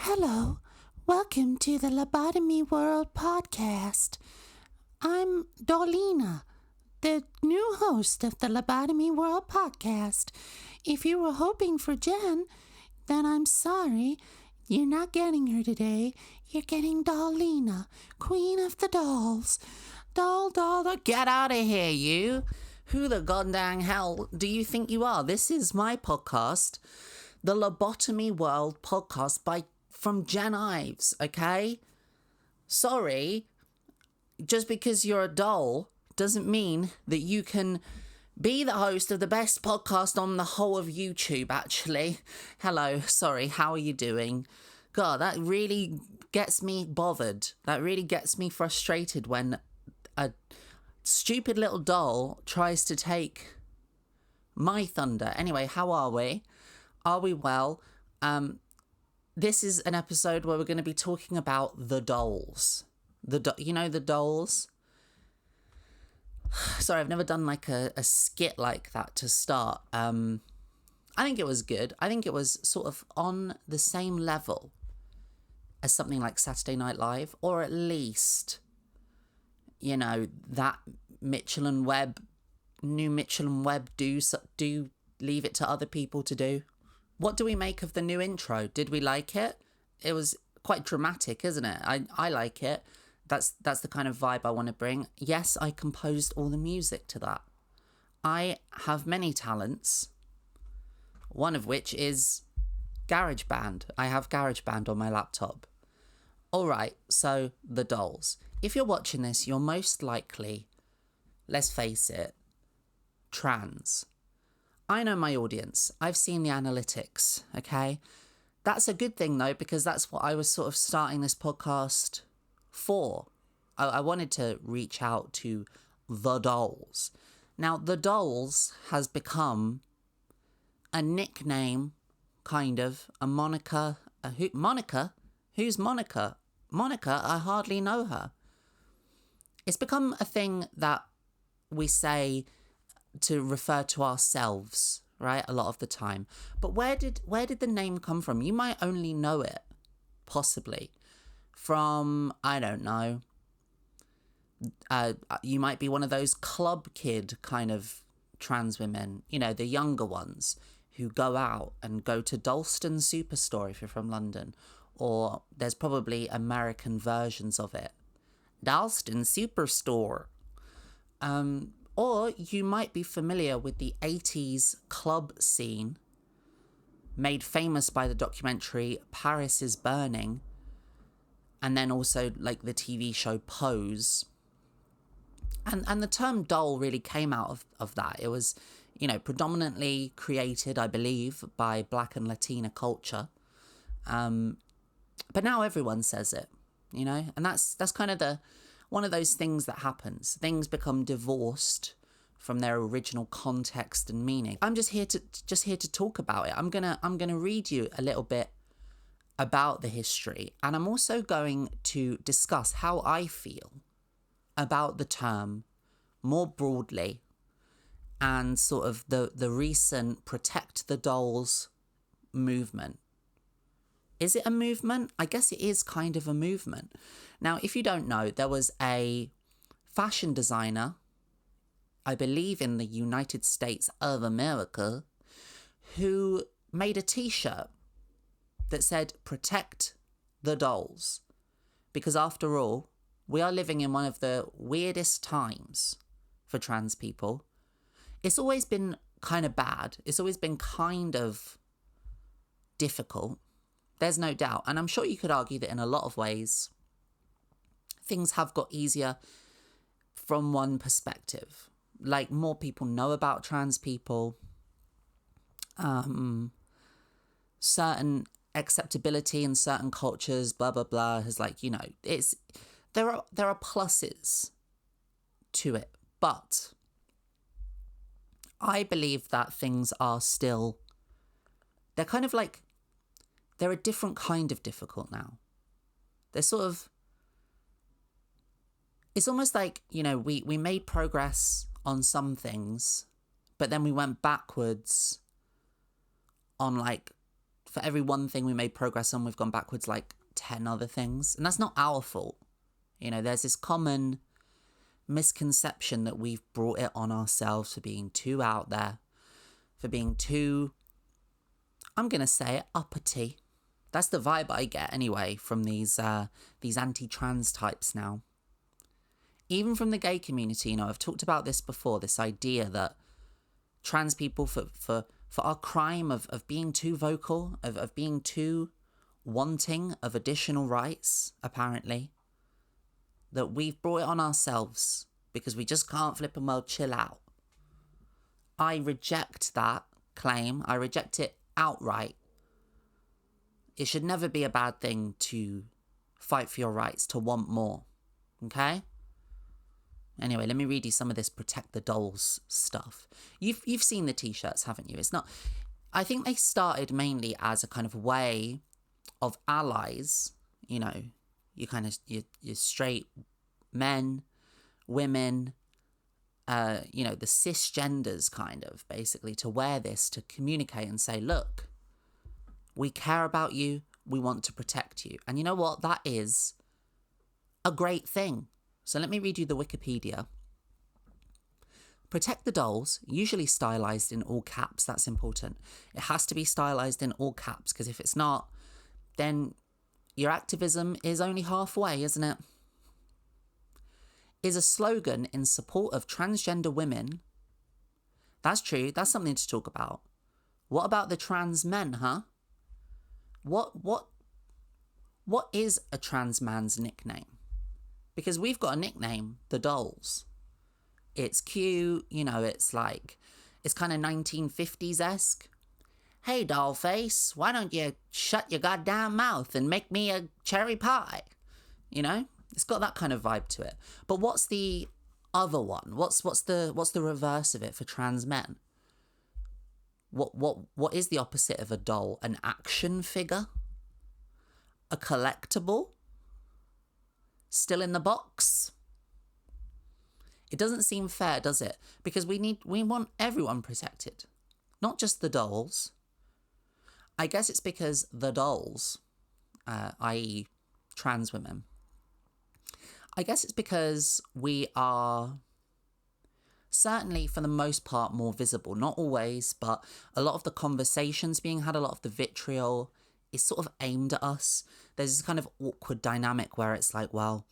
Hello, welcome to the Lobotomy World podcast. I'm Darlena, the new host of the Lobotomy World podcast. If you were hoping for Jen, then I'm sorry, you're not getting her today. You're getting Darlena, queen of the dolls. Doll, get out of here, you. Who the goddamn hell do you think you are? This is my podcast, the Lobotomy World podcast from Jen Ives, okay? Sorry, just because you're a doll doesn't mean that you can be the host of the best podcast on the whole of YouTube, actually. Hello, sorry, how are you doing? God, that really gets me bothered. That really gets me frustrated when a stupid little doll tries to take my thunder. Anyway, how are we? Are we well? This is an episode where we're going to be talking about the dolls. The dolls? Sorry, I've never done like a skit like that to start. I think it was good. I think it was sort of on the same level as something like Saturday Night Live, or at least, that new Mitchell and Webb do leave it to other people to do. What do we make of the new intro? Did we like it? It was quite dramatic, isn't it? I like it. That's the kind of vibe I want to bring. Yes, I composed all the music to that. I have many talents, one of which is GarageBand. I have GarageBand on my laptop. All right, so the dolls. If you're watching this, you're most likely, let's face it, trans. I know my audience. I've seen the analytics, okay? That's a good thing, though, because that's what I was sort of starting this podcast for. I wanted to reach out to the dolls. Now, the dolls has become a nickname, kind of, a moniker. Monica? Who's Monica? Monica, I hardly know her. It's become a thing that we say to refer to ourselves, right, a lot of the time. But where did the name come from? You might only know it, possibly, from, I don't know, you might be one of those club kid kind of trans women, the younger ones who go out and go to Dalston Superstore if you're from London, or there's probably American versions of it. Dalston Superstore. Or you might be familiar with the 80s club scene made famous by the documentary Paris is Burning, and then also like the TV show Pose. And the term doll really came out of that. It was, predominantly created, I believe, by Black and Latina culture. But now everyone says it, and that's kind of one of those things that happens. Things become divorced from their original context and meaning. I'm just here to talk about it. I'm gonna read you a little bit about the history, and I'm also going to discuss how I feel about the term more broadly, and sort of the recent Protect the Dolls movement. Is it a movement? I guess it is kind of a movement. Now, if you don't know, there was a fashion designer, I believe in the United States of America, who made a t-shirt that said, "Protect the dolls." Because after all, we are living in one of the weirdest times for trans people. It's always been kind of bad. It's always been kind of difficult. There's no doubt. And I'm sure you could argue that in a lot of ways, things have got easier from one perspective. Like, more people know about trans people. Certain acceptability in certain cultures, blah, blah, blah, has there are pluses to it. But I believe that things are still, they're kind of like, they're a different kind of difficult now. They're sort of, it's almost like, we made progress on some things, but then we went backwards on For every one thing we made progress on, we've gone backwards like 10 other things. And that's not our fault. You know, there's this common misconception that we've brought it on ourselves for being too out there, for being too, I'm going to say it, uppity. That's the vibe I get anyway from these anti-trans types now. Even from the gay community, you know, I've talked about this before, this idea that trans people, for our crime of being too vocal, of being too wanting of additional rights, apparently, that we've brought it on ourselves because we just can't flip and well chill out. I reject that claim. I reject it outright. It should never be a bad thing to fight for your rights, to want more. Okay? Anyway, let me read you some of this Protect the Dolls stuff. You've seen the t-shirts, haven't you? It's not... I think they started mainly as a kind of way of allies, you know, you straight men, women, you know, the cisgenders kind of, basically, to wear this, to communicate and say, look, we care about you, we want to protect you. And you know what? That is a great thing. So let me read you the Wikipedia. Protect the Dolls, usually stylized in all caps, that's important. It has to be stylized in all caps, because if it's not, then your activism is only halfway, isn't it? Is a slogan in support of transgender women. That's true, that's something to talk about. What about the trans men, huh? What is a trans man's nickname? Because we've got a nickname, the Dolls. It's cute, you know, it's like, it's kind of 1950s-esque. Hey, doll face, why don't you shut your goddamn mouth and make me a cherry pie? You know, it's got that kind of vibe to it. But what's the other one? What's the reverse of it for trans men? What is the opposite of a doll? An action figure? A collectible? Still in the box? It doesn't seem fair, does it? Because we want everyone protected, not just the dolls. I guess it's because the dolls, i.e. trans women, I guess it's because we are certainly for the most part more visible. Not always, but a lot of the conversations being had, a lot of the vitriol is sort of aimed at us. There's this kind of awkward dynamic where it's like, well,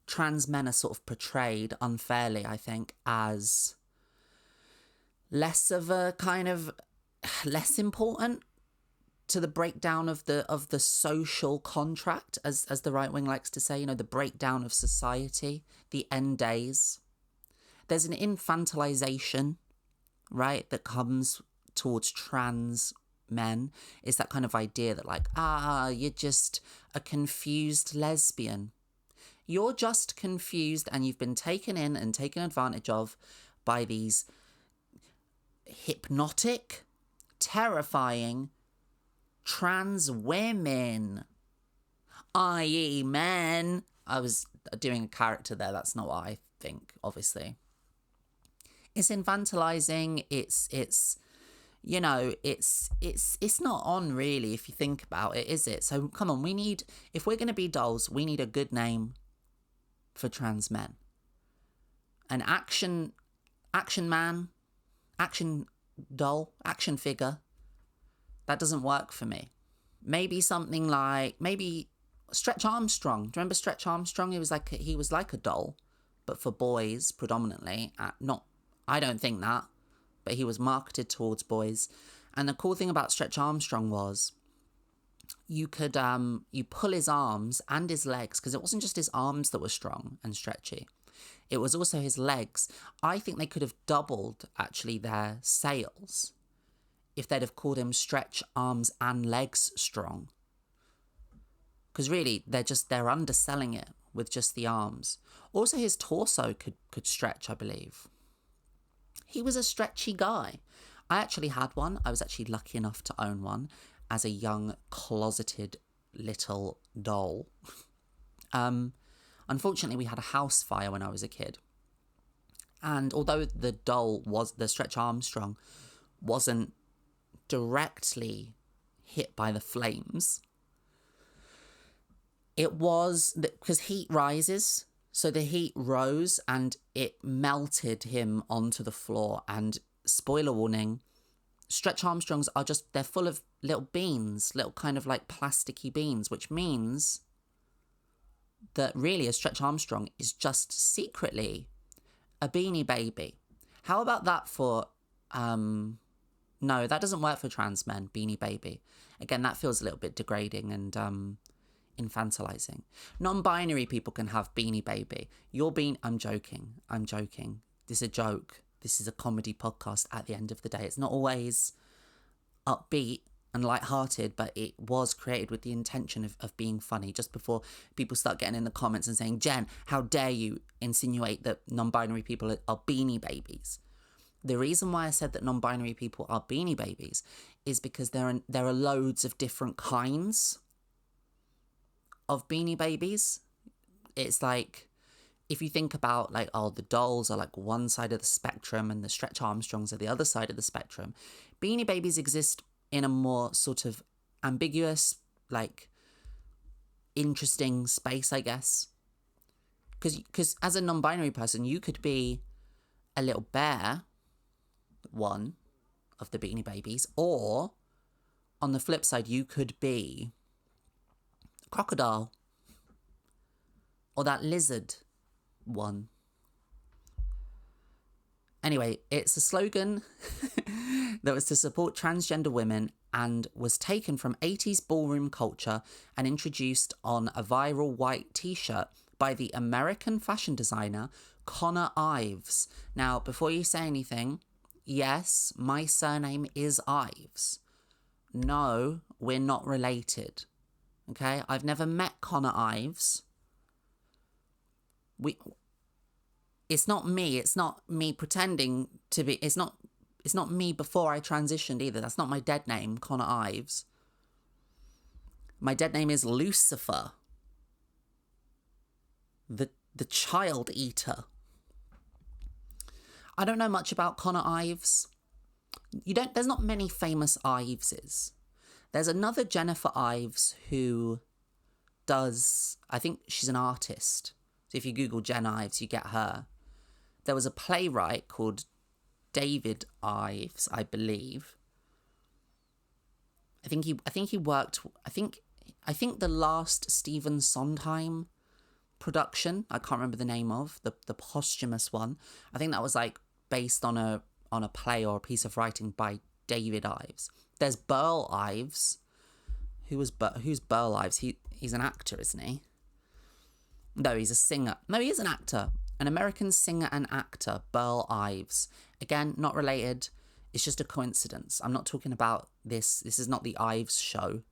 trans men are sort of portrayed unfairly, I think, as less of a kind of less important to the breakdown of the social contract, as the right wing likes to say, you know, the breakdown of society, the end days. There's an infantilization, right, that comes towards trans men. Is that kind of idea that like, you're just a confused lesbian. You're just confused and you've been taken in and taken advantage of by these hypnotic, terrifying trans women, i.e. men. I was doing a character there. That's not what I think, obviously. It's infantilizing. It's you know, it's not on really if you think about it, is it? So come on, if we're going to be dolls, we need a good name for trans men. An action man, action doll, action figure. That doesn't work for me. Maybe something like, Stretch Armstrong. Do you remember Stretch Armstrong? He was like a doll, but for boys predominantly. I don't think that, but he was marketed towards boys. And the cool thing about Stretch Armstrong was you could you pull his arms and his legs, because it wasn't just his arms that were strong and stretchy. It was also his legs. I think they could have doubled actually their sales if they'd have called him Stretch Arms and Legs Strong. Because really, they're underselling it with just the arms. Also, his torso could stretch, I believe. He was a stretchy guy. I actually had one. I was actually lucky enough to own one as a young, closeted little doll. Unfortunately, we had a house fire when I was a kid. And although the doll the Stretch Armstrong, wasn't directly hit by the flames. It was because heat rises. So the heat rose and it melted him onto the floor. And spoiler warning, Stretch Armstrongs are just, they're full of little beans, little kind of like plasticky beans, which means that really a Stretch Armstrong is just secretly a Beanie Baby. How about that for, no, that doesn't work for trans men, Beanie Baby. Again, that feels a little bit degrading and infantilizing. Non-binary people can have Beanie Baby. I'm joking. This is a joke. This is a comedy podcast at the end of the day. It's not always upbeat and lighthearted, but it was created with the intention of being funny. Just before people start getting in the comments and saying, Jen, how dare you insinuate that non-binary people are Beanie Babies? The reason why I said that non-binary people are Beanie Babies is because there are loads of different kinds of Beanie Babies. It's like, if you think about like, oh, the dolls are like one side of the spectrum and the Stretch Armstrongs are the other side of the spectrum. Beanie Babies exist in a more sort of ambiguous, like interesting space, I guess. Because as a non-binary person, you could be a little bear, one of the Beanie Babies, or on the flip side, you could be a crocodile or that lizard one. Anyway, it's a slogan that was to support transgender women and was taken from 80s ballroom culture and introduced on a viral white t-shirt by the American fashion designer Connor Ives. Now, before you say anything, yes, my surname is Ives. No, we're not related. Okay? I've never met Connor Ives. It's not me pretending to be, it's not me before I transitioned either. That's not my dead name, Connor Ives. My dead name is Lucifer, the child eater. I don't know much about Connor Ives. There's not many famous Iveses. There's another Jennifer Ives who does, I think she's an artist. So if you Google Jen Ives, you get her. There was a playwright called David Ives, I believe. I think he worked. I think the last Stephen Sondheim production, I can't remember the name of the posthumous one. I think that was like based on a play or a piece of writing by David Ives. There's Burl Ives. Who's Burl Ives? He's an actor, isn't he? No, he's a singer. No, he is an actor. An American singer and actor, Burl Ives. Again, not related. It's just a coincidence. I'm not talking about this. This is not the Ives show.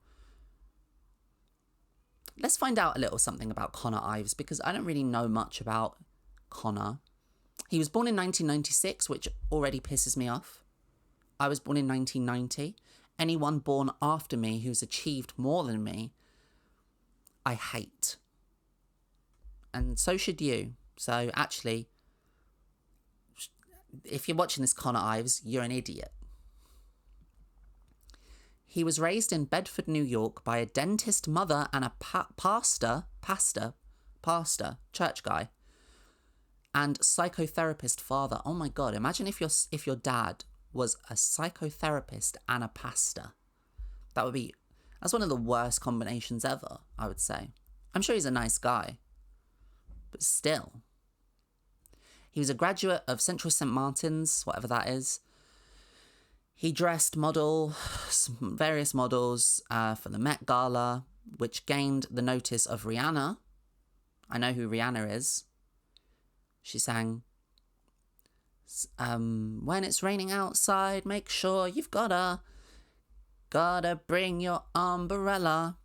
Let's find out a little something about Connor Ives, because I don't really know much about Connor. He was born in 1996, which already pisses me off. I was born in 1990. Anyone born after me who's achieved more than me, I hate. And so should you. So actually, if you're watching this, Connor Ives, you're an idiot. He was raised in Bedford, New York by a dentist mother and a pastor, church guy, and psychotherapist father. Oh my God, imagine if your dad was a psychotherapist and a pastor. That's one of the worst combinations ever, I would say. I'm sure he's a nice guy, but still. He was a graduate of Central St. Martin's, whatever that is. He dressed various models for the Met Gala, which gained the notice of Rihanna. I know who Rihanna is. She sang, when it's raining outside, make sure you've gotta bring your umbrella.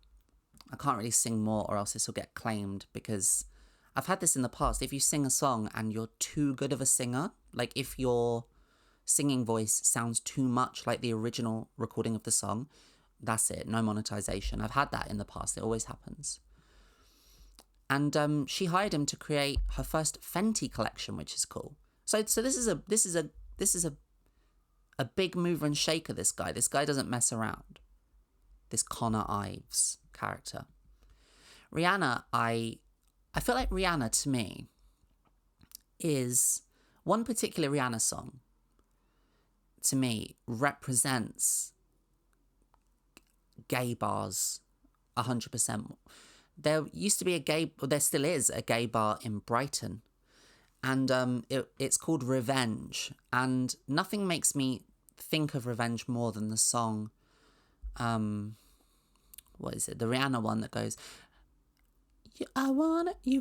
I can't really sing more or else this will get claimed, because I've had this in the past. If you sing a song and you're too good of a singer, like if your singing voice sounds too much like the original recording of the song, that's it, no monetization. I've had that in the past. It always happens. And she hired him to create her first Fenty collection, which is cool. So this is a big mover and shaker. This guy doesn't mess around. this Connor Ives character. Rihanna, I feel like Rihanna to me is one particular Rihanna song to me represents gay bars 100%. There used to be there still is a gay bar in Brighton, and it's called Revenge, and nothing makes me think of revenge more than the song, what is it, the Rihanna one that goes, you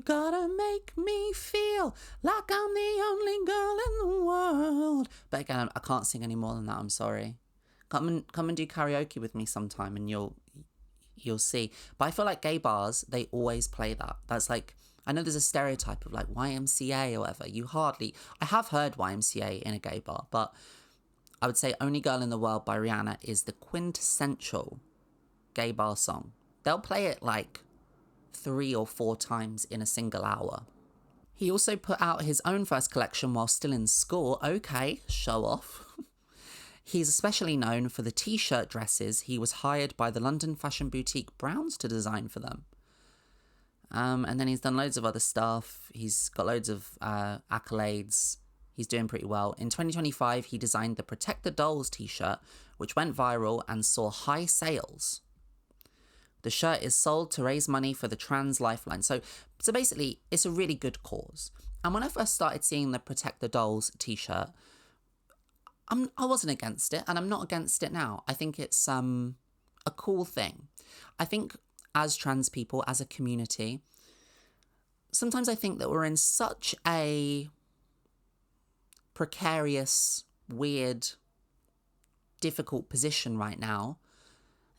gotta make me feel like I'm the only girl in the world. But again, I can't sing any more than that, I'm sorry. Come and do karaoke with me sometime and you'll see. But I feel like gay bars, they always play that. That's like, I know there's a stereotype of like YMCA or whatever. I have heard YMCA in a gay bar, but I would say Only Girl in the World by Rihanna is the quintessential gay bar song. They'll play it like 3 or 4 times in a single hour. He also put out his own first collection while still in school. Okay, show off. He's especially known for the t-shirt dresses he was hired by the London fashion boutique Browns to design for them. And then he's done loads of other stuff. He's got loads of accolades. He's doing pretty well. In 2025, he designed the Protect the Dolls t-shirt, which went viral and saw high sales. The shirt is sold to raise money for the Trans Lifeline. So basically, it's a really good cause. And when I first started seeing the Protect the Dolls t-shirt, I wasn't against it, and I'm not against it now. I think it's a cool thing. I think as trans people, as a community, sometimes I think that we're in such a precarious, weird, difficult position right now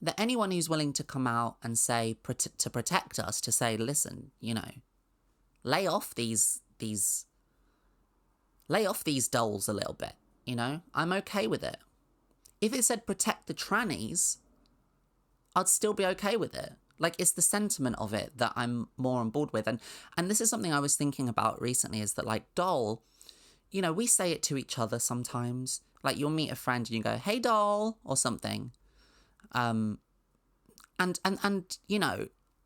that anyone who's willing to come out and say, to protect us, to say, listen, lay off these dolls a little bit, I'm okay with it. If it said protect the trannies, I'd still be okay with it. Like, it's the sentiment of it that I'm more on board with. And this is something I was thinking about recently, is that, like, doll, we say it to each other sometimes. Like, you'll meet a friend and you go, hey, doll, or something. And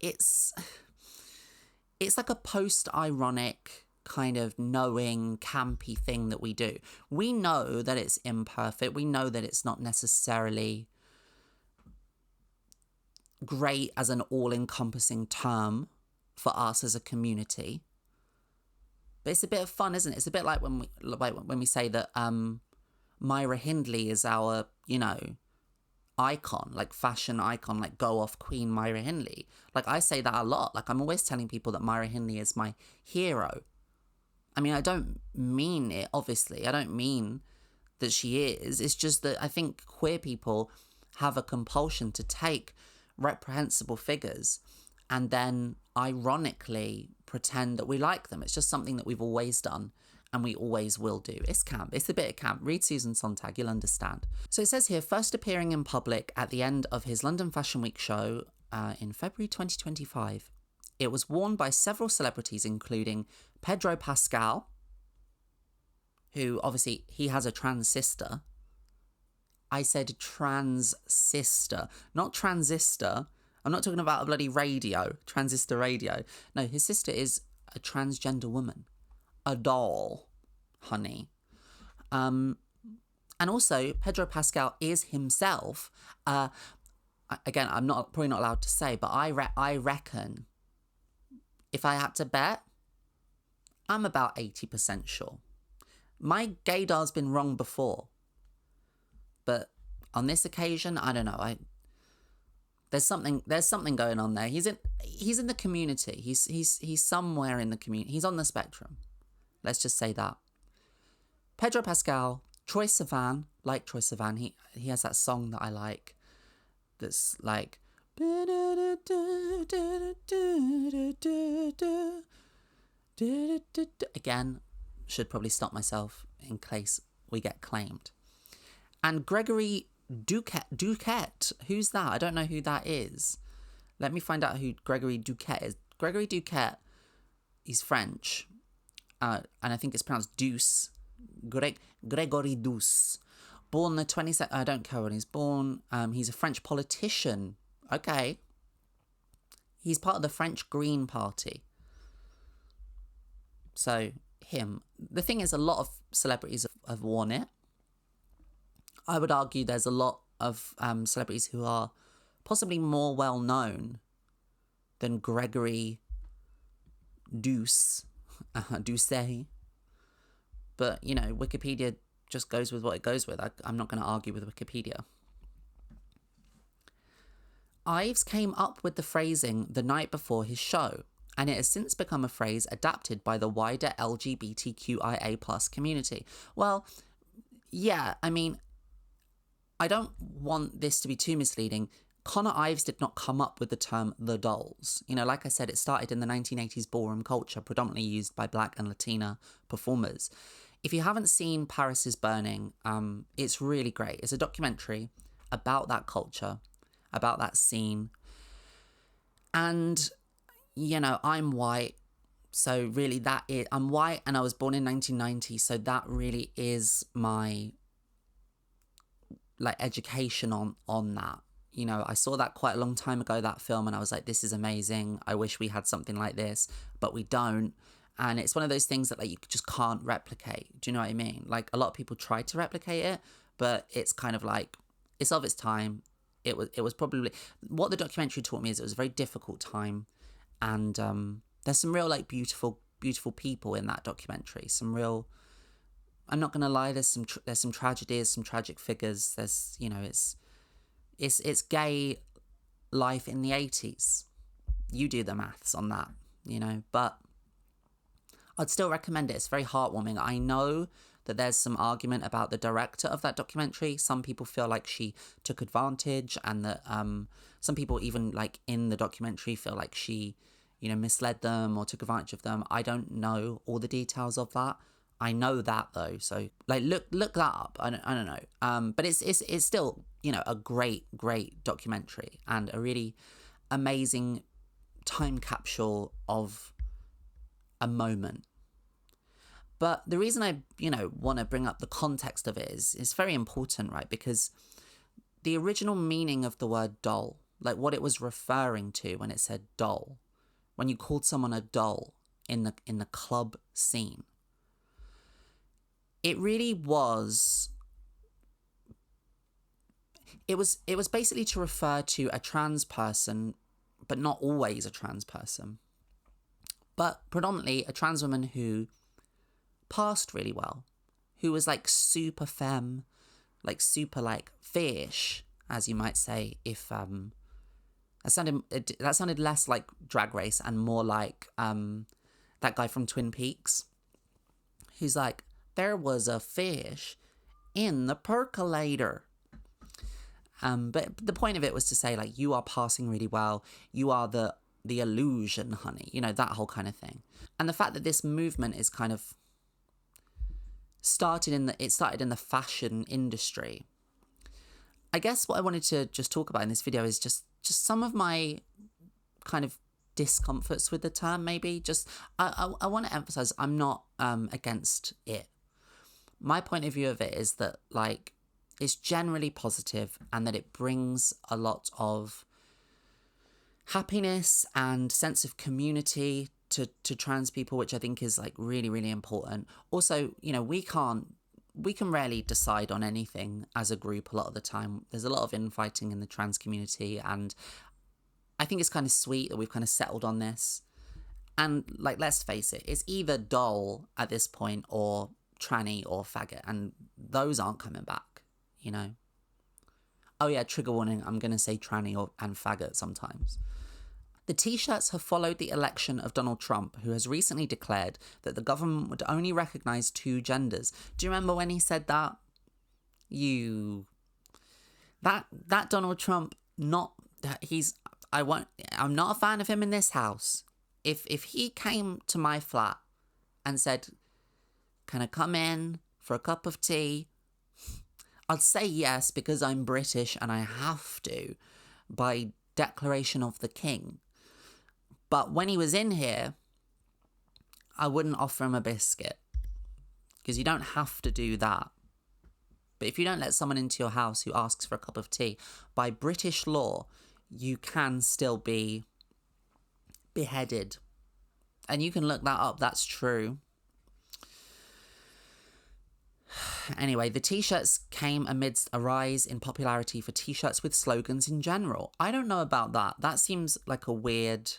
it's like a post-ironic kind of knowing, campy thing that we do. We know that it's imperfect. We know that it's not necessarily great as an all-encompassing term for us as a community. But it's a bit of fun, isn't it? It's a bit like when we say that Myra Hindley is our, icon, like fashion icon, like go off queen Myra Hindley. Like, I say that a lot. Like, I'm always telling people that Myra Hindley is my hero. I mean, I don't mean it, obviously. I don't mean that she is. It's just that I think queer people have a compulsion to take reprehensible figures and then ironically pretend that we like them. It's just something that we've always done and we always will do. It's camp. It's a bit of camp. Read Susan Sontag, you'll understand. So it says here, first appearing in public at the end of his London Fashion Week show in February 2025. It was worn by several celebrities, including Pedro Pascal, who obviously he has a trans sister. I said trans sister, not transistor. I'm not talking about a bloody radio, transistor radio. No, his sister is a transgender woman, a doll, honey. And also, Pedro Pascal is himself. Again, I'm probably not allowed to say, but I reckon, if I had to bet, I'm about 80% sure. My gaydar's been wrong before, but on this occasion, I don't know. There's something going on there. He's in the community. He's somewhere in the community. He's on the spectrum. Let's just say that. Pedro Pascal, Troye Sivan, like Troye Sivan, he has that song that I like. That's like, again, should probably stop myself in case we get claimed. And Gregory Duquette, who's that? I don't know who that is. Let me find out who Gregory Duquette is. Gregory Duquette, he's French, and I think it's pronounced Douce. Gregory Douce. Born the 22nd, I don't care when he's born. He's a French politician. Okay. He's part of the French Green Party. So, him. The thing is, a lot of celebrities have worn it. I would argue there's a lot of celebrities who are possibly more well known than Gregory Doucet. But, you know, Wikipedia just goes with what it goes with. I'm not going to argue with Wikipedia. Ives came up with the phrasing the night before his show, and it has since become a phrase adapted by the wider lgbtqia+ community. Well, yeah, I mean, I don't want this to be too misleading. Connor Ives did not come up with the term the dolls. You know, like I said, it started in the 1980s ballroom culture, predominantly used by Black and Latina performers. If you haven't seen Paris is Burning, it's really great. It's a documentary about that culture, about that scene. And, you know, I'm white. So really I'm white and I was born in 1990. So that really is my like education on that. You know, I saw that quite a long time ago, that film, and I was like, this is amazing. I wish we had something like this, but we don't. And it's one of those things that like you just can't replicate. Do you know what I mean? Like a lot of people try to replicate it, but it's kind of like, it's of its time. It was probably, what the documentary taught me is it was a very difficult time. And there's some real like beautiful people in that documentary. Some real, I'm not going to lie, there's some tragedies, some tragic figures. There's, you know, it's gay life in the 80s. You do the maths on that, you know, but I'd still recommend it. It's very heartwarming. I know that there's some argument about the director of that documentary. Some people feel like she took advantage, and that some people even like in the documentary feel like she, you know, misled them or took advantage of them. I don't know all the details of that. I know that though, so like look that up. I don't know. But it's still, you know, a great documentary and a really amazing time capsule of a moment. But the reason I, you know, want to bring up the context of it is very important, right? Because the original meaning of the word doll, like what it was referring to when it said doll, when you called someone a doll in the club scene, it really was, it was basically to refer to a trans person, but not always a trans person, but predominantly a trans woman who passed really well, who was like super femme, like super like fish, as you might say, if that sounded less like Drag Race and more like that guy from Twin Peaks, who's like, there was a fish in the percolator. But the point of it was to say like, you are passing really well, you are the illusion, honey, you know, that whole kind of thing. And the fact that this movement is kind of started in the fashion industry. I guess what I wanted to just talk about in this video is just some of my kind of discomforts with the term. Maybe just I want to emphasize I'm not against it. My point of view of it is that like it's generally positive and that it brings a lot of happiness and sense of community to trans people, which I think is like really, really important. Also, you know, we can rarely decide on anything as a group a lot of the time. There's a lot of infighting in the trans community, and I think it's kind of sweet that we've kind of settled on this. And like, let's face it, it's either doll at this point or tranny or faggot, and those aren't coming back, you know. Oh yeah, trigger warning, I'm going to say tranny and faggot sometimes. The t-shirts have followed the election of Donald Trump, who has recently declared that the government would only recognise 2 genders. Do you remember when he said that? That Donald Trump, I'm not a fan of him in this house. If he came to my flat and said, can I come in for a cup of tea? I'd say yes, because I'm British and I have to by declaration of the king. But when he was in here, I wouldn't offer him a biscuit, because you don't have to do that. But if you don't let someone into your house who asks for a cup of tea, by British law, you can still be beheaded. And you can look that up, that's true. Anyway, the t-shirts came amidst a rise in popularity for t-shirts with slogans in general. I don't know about that. That seems like a weird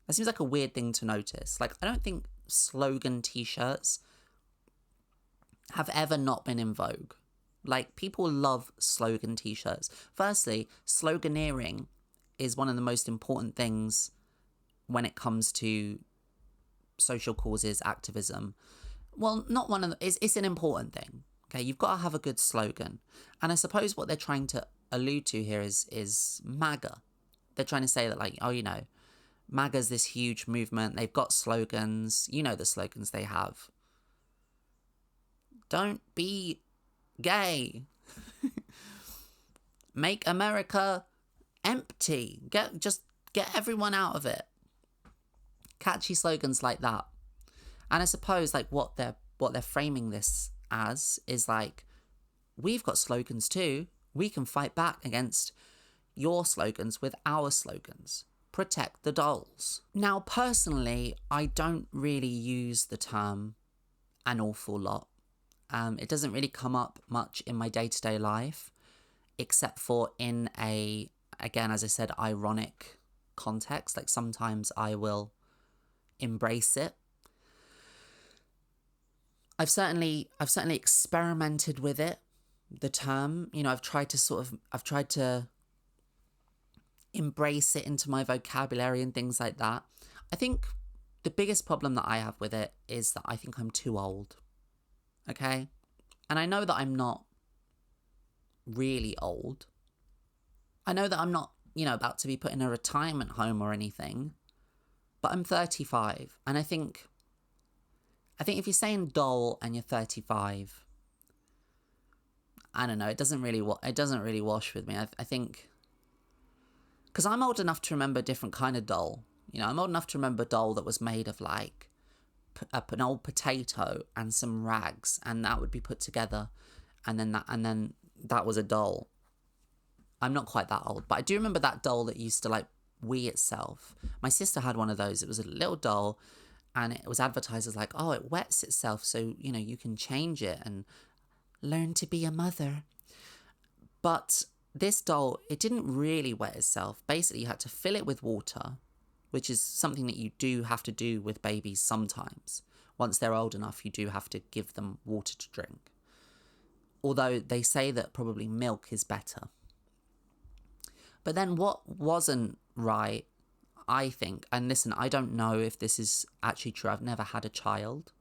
thing to notice. Like, I don't think slogan t-shirts have ever not been in vogue. Like, people love slogan t-shirts. Firstly, sloganeering is one of the most important things when it comes to social causes, activism. Well, not one of the, it's an important thing. Okay, you've got to have a good slogan. And I suppose what they're trying to allude to here is MAGA. They're trying to say that, like, oh, you know, MAGA's this huge movement. They've got slogans. You know the slogans they have. Don't be gay. Make America empty. Just get everyone out of it. Catchy slogans like that. And I suppose, like, what they're framing this as is like, we've got slogans too. We can fight back against your slogans with our slogans. Protect the dolls. Now, personally, I don't really use the term an awful lot. It doesn't really come up much in my day-to-day life, except for in a, again, as I said, ironic context. Like, sometimes I will embrace it. I've certainly experimented with it, the term. You know, I've tried to embrace it into my vocabulary and things like that. I think the biggest problem that I have with it is that I think I'm too old. Okay? And I know that I'm not really old. I know that I'm not, you know, about to be put in a retirement home or anything. But I'm 35, and I think if you're saying doll and you're 35, I don't know, it doesn't really wash with me. I think, because I'm old enough to remember a different kind of doll. You know, I'm old enough to remember a doll that was made of like an old potato and some rags, and that would be put together, and then that was a doll. I'm not quite that old, but I do remember that doll that used to like wee itself. My sister had one of those. It was a little doll, and it was advertised as like, oh, it wets itself, so, you know, you can change it and learn to be a mother. But this doll, it didn't really wet itself. Basically, you had to fill it with water, which is something that you do have to do with babies sometimes. Once they're old enough, you do have to give them water to drink. Although they say that probably milk is better. But then what wasn't right, I think, and listen, I don't know if this is actually true. I've never had a child.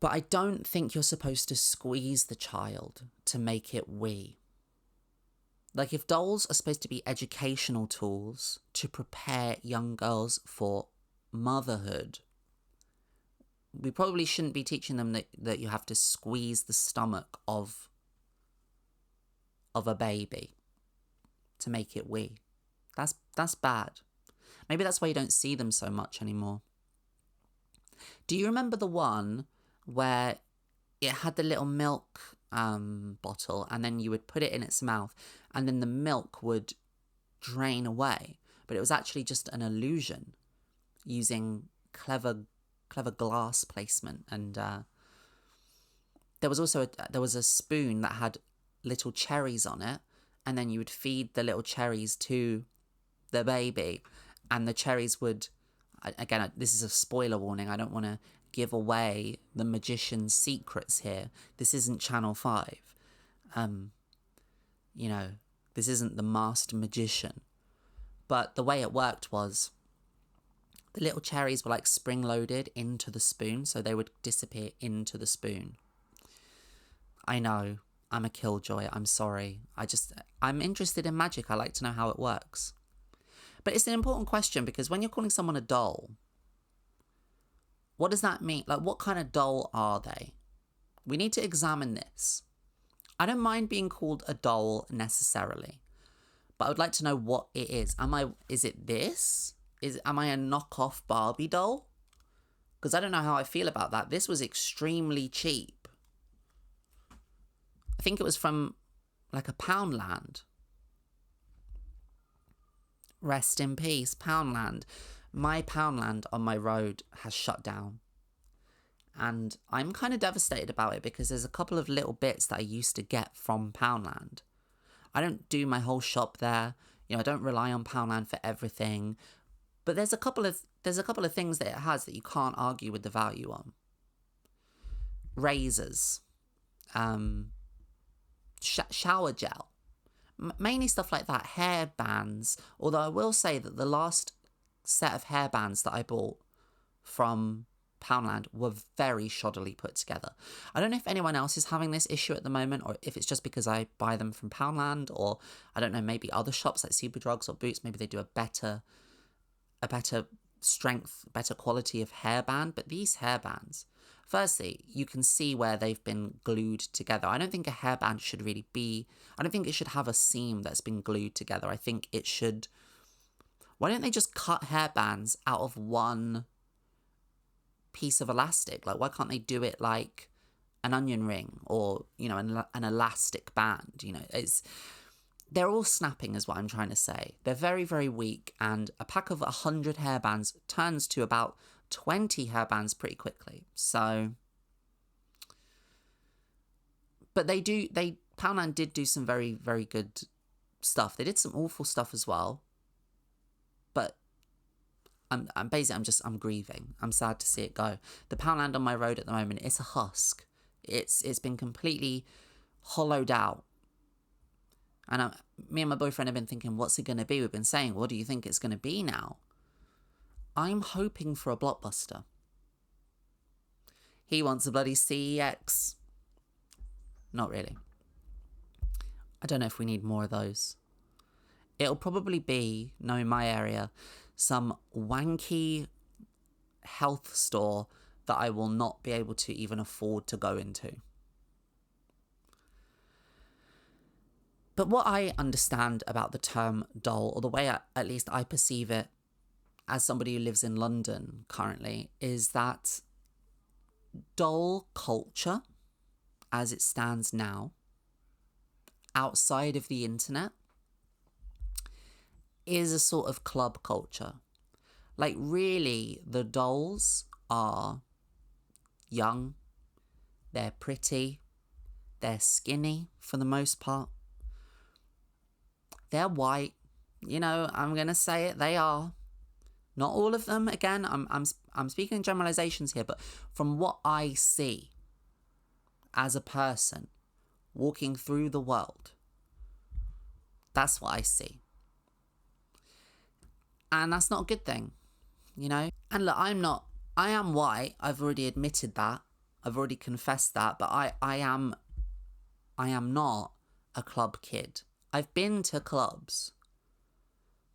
But I don't think you're supposed to squeeze the child to make it wee. Like, if dolls are supposed to be educational tools to prepare young girls for motherhood, we probably shouldn't be teaching them that you have to squeeze the stomach of a baby to make it wee. That's bad. Maybe that's why you don't see them so much anymore. Do you remember the one where it had the little milk bottle, and then you would put it in its mouth, and then the milk would drain away, but it was actually just an illusion using clever glass placement? And there was a spoon that had little cherries on it, and then you would feed the little cherries to the baby, and the cherries would, again, this is a spoiler warning, I don't want to give away the magician's secrets here. This isn't Channel 5. You know, this isn't the master magician. But the way it worked was the little cherries were like spring-loaded into the spoon, so they would disappear into the spoon. I know, I'm a killjoy, I'm sorry. I'm interested in magic, I like to know how it works. But it's an important question, because when you're calling someone a doll, what does that mean? Like, what kind of doll are they? We need to examine this. I don't mind being called a doll necessarily, but I would like to know what it is. Is it this? Am I a knockoff Barbie doll? Because I don't know how I feel about that. This was extremely cheap. I think it was from like a Poundland. Rest in peace, Poundland. My Poundland on my road has shut down. And I'm kind of devastated about it because there's a couple of little bits that I used to get from Poundland. I don't do my whole shop there. You know, I don't rely on Poundland for everything. But there's a couple of things that it has that you can't argue with the value on. Razors, shower gel, mainly stuff like that. Hair bands. Although I will say that the last set of hair bands that I bought from Poundland were very shoddily put together. I don't know if anyone else is having this issue at the moment, or if it's just because I buy them from Poundland, or I don't know, maybe other shops like Superdrugs or Boots, maybe they do a better strength, better quality of hairband. But these hairbands, firstly, you can see where they've been glued together. I don't think a hairband should really be, I don't think it should have a seam that's been glued together. I think it should, why don't they just cut hairbands out of one piece of elastic? Like, why can't they do it like an onion ring, or, you know, an elastic band? You know, they're all snapping is what I'm trying to say. They're very, very weak, and a pack of 100 hairbands turns to about 20 hairbands pretty quickly. So, but Poundland did do some very, very good stuff. They did some awful stuff as well, but I'm grieving. I'm sad to see it go. The Poundland on my road at the moment, it's a husk. It's been completely hollowed out. And me and my boyfriend have been thinking, what's it going to be? We've been saying, what do you think it's going to be now? I'm hoping for a Blockbuster. He wants a bloody CEX. Not really. I don't know if we need more of those. It'll probably be, knowing my area, some wanky health store that I will not be able to even afford to go into. But what I understand about the term doll, or the way at least I perceive it as somebody who lives in London currently, is that doll culture, as it stands now, outside of the internet, is a sort of club culture. Like, really, the dolls are young, they're pretty, they're skinny for the most part, they're white. You know, I'm gonna say it, they are. Not all of them. Again, I'm speaking in generalizations here, but from what I see as a person walking through the world, that's what I see. And that's not a good thing, you know? And look, I am white. I've already admitted that. I've already confessed that, but I am not a club kid. I've been to clubs,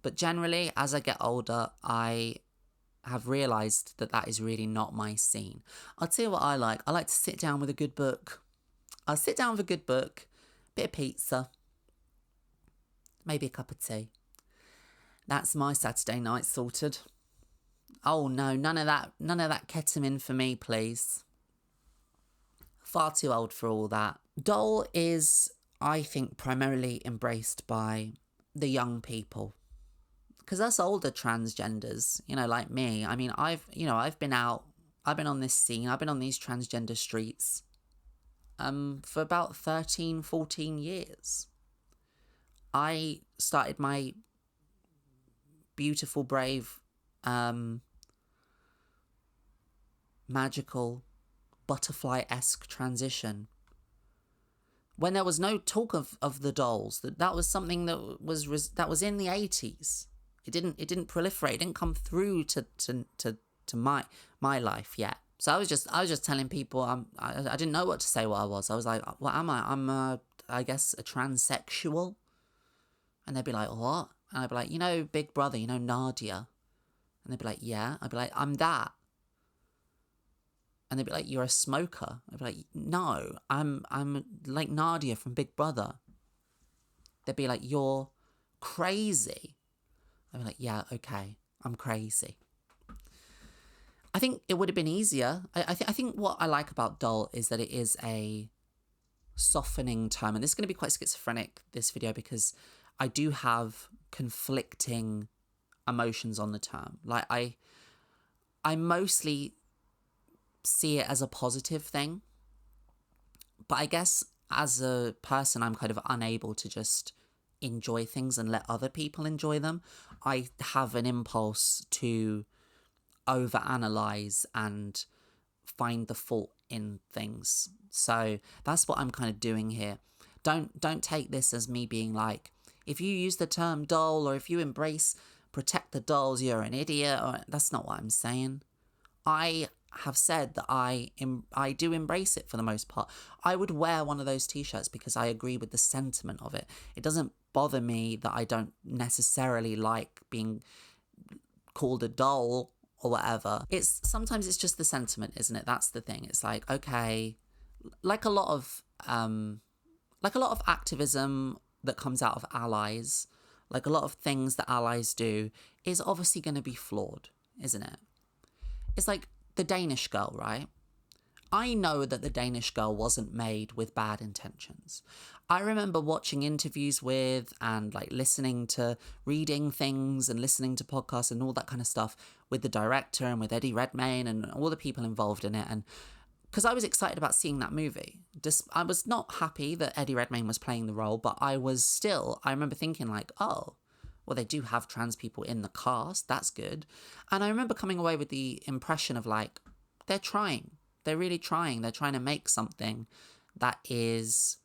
but generally, as I get older, I have realised that is really not my scene. I'll tell you what I like. I like to sit down with a good book. I'll sit down with a good book, bit of pizza, maybe a cup of tea. That's my Saturday night sorted. Oh no, none of that ketamine for me, please. Far too old for all that. Doll is, I think, primarily embraced by the young people. Because us older transgenders, you know, like me, I mean, I've been on this scene, I've been on these transgender streets for about 13, 14 years. I started my beautiful, brave, magical, butterfly-esque transition when there was no talk of the dolls. That was something that was in the 80s. It didn't proliferate. It didn't come through to my life yet. So I was just telling people I didn't know what to say. What I was like, what am I? I'm I guess a transsexual. And they'd be like, what? And I'd be like, you know, Big Brother, you know, Nadia. And they'd be like, yeah. I'd be like, I'm that. And they'd be like, you're a smoker. I'd be like, no, I'm like Nadia from Big Brother. They'd be like, you're crazy. I'd be like, yeah, okay, I'm crazy. I think it would have been easier. I think what I like about doll is that it is a softening term, and this is going to be quite schizophrenic, this video, because I do have conflicting emotions on the term. Like, I mostly see it as a positive thing, but I guess as a person, I'm kind of unable to just enjoy things and let other people enjoy them. I have an impulse to overanalyze and find the fault in things. So that's what I'm kind of doing here. Don't take this as me being like, if you use the term doll, or if you embrace protect the dolls, you're an idiot. Or, that's not what I'm saying. I have said that I do embrace it for the most part. I would wear one of those t-shirts because I agree with the sentiment of it. It doesn't bother me that I don't necessarily like being called a doll or whatever. Sometimes it's just the sentiment, isn't it? That's the thing. It's like, okay, like a lot of activism that comes out of allies, like a lot of things that allies do, is obviously going to be flawed, isn't it? It's like the Danish girl, right? I know that the Danish girl wasn't made with bad intentions. I remember watching interviews with, and like reading things and listening to podcasts and all that kind of stuff with the director and with Eddie Redmayne and all the people involved in it. And because I was excited about seeing that movie. I was not happy that Eddie Redmayne was playing the role, but I remember thinking like, oh, well, they do have trans people in the cast. That's good. And I remember coming away with the impression of like, they're trying. They're really trying. They're trying to make something that is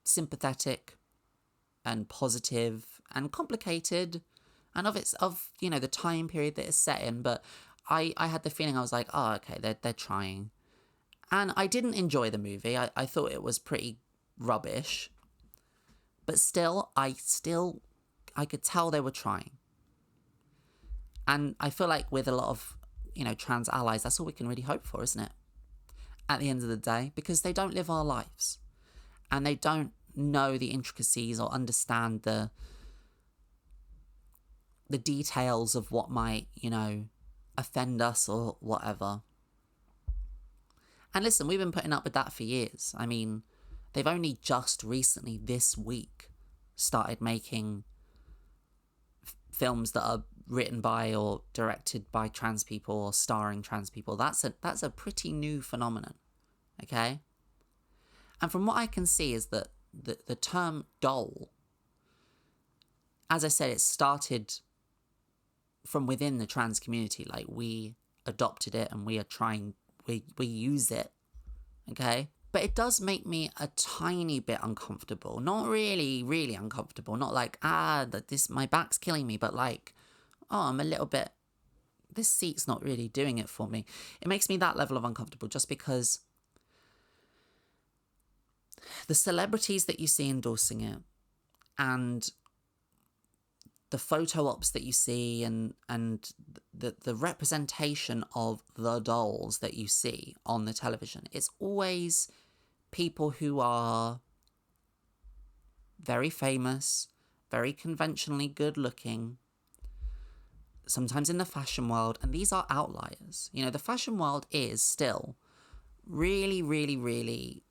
sympathetic and positive and complicated and of the time period that it's set in. But I had the feeling, I was like, oh, okay, they're trying. And I didn't enjoy the movie. I thought it was pretty rubbish. But still, I could tell they were trying. And I feel like with a lot of, trans allies, that's all we can really hope for, isn't it? At the end of the day, because they don't live our lives. And they don't know the intricacies or understand the details of what might, offend us or whatever. And listen, we've been putting up with that for years. I mean, they've only just recently, this week, started making films that are written by or directed by trans people or starring trans people. That's a pretty new phenomenon, okay? And from what I can see is that the term doll, as I said, it started from within the trans community. Like, we adopted it and we use it, okay? But it does make me a tiny bit uncomfortable. Not really, really uncomfortable. Not like, my back's killing me, but like, oh, I'm a little bit, this seat's not really doing it for me. It makes me that level of uncomfortable just because the celebrities that you see endorsing it and the photo ops that you see and the representation of the dolls that you see on the television, it's always people who are very famous, very conventionally good looking, sometimes in the fashion world, and these are outliers. The fashion world is still really, really, really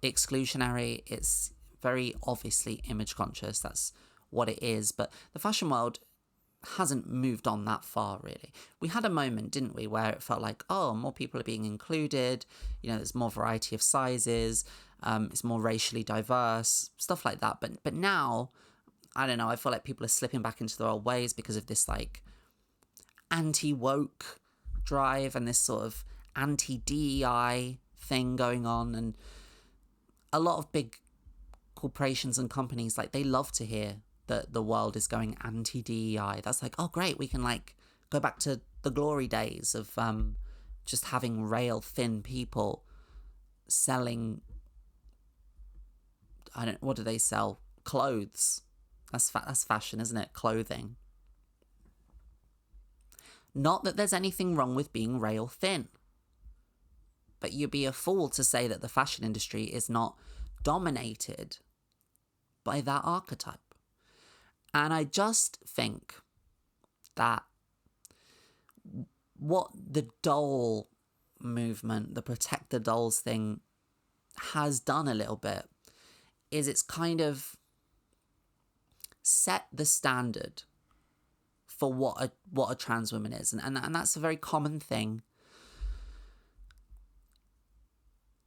exclusionary. It's very obviously image conscious. That's what it is. But the fashion world hasn't moved on that far, really. We had a moment, didn't we, where it felt like, oh, more people are being included, there's more variety of sizes, it's more racially diverse, stuff like that. But now, I don't know, I feel like people are slipping back into their old ways because of this like anti-woke drive and this sort of anti-DEI thing going on. And a lot of big corporations and companies, like, they love to hear that the world is going anti-DEI. That's like, oh, great, we can like go back to the glory days of just having rail thin people selling, what do they sell? Clothes. That's fashion, isn't it? Clothing. Not that there's anything wrong with being rail thin, but you'd be a fool to say that the fashion industry is not dominated by that archetype. And I just think that what the doll movement, the protect the dolls thing, has done a little bit is it's kind of set the standard for what a trans woman is. And that's a very common thing.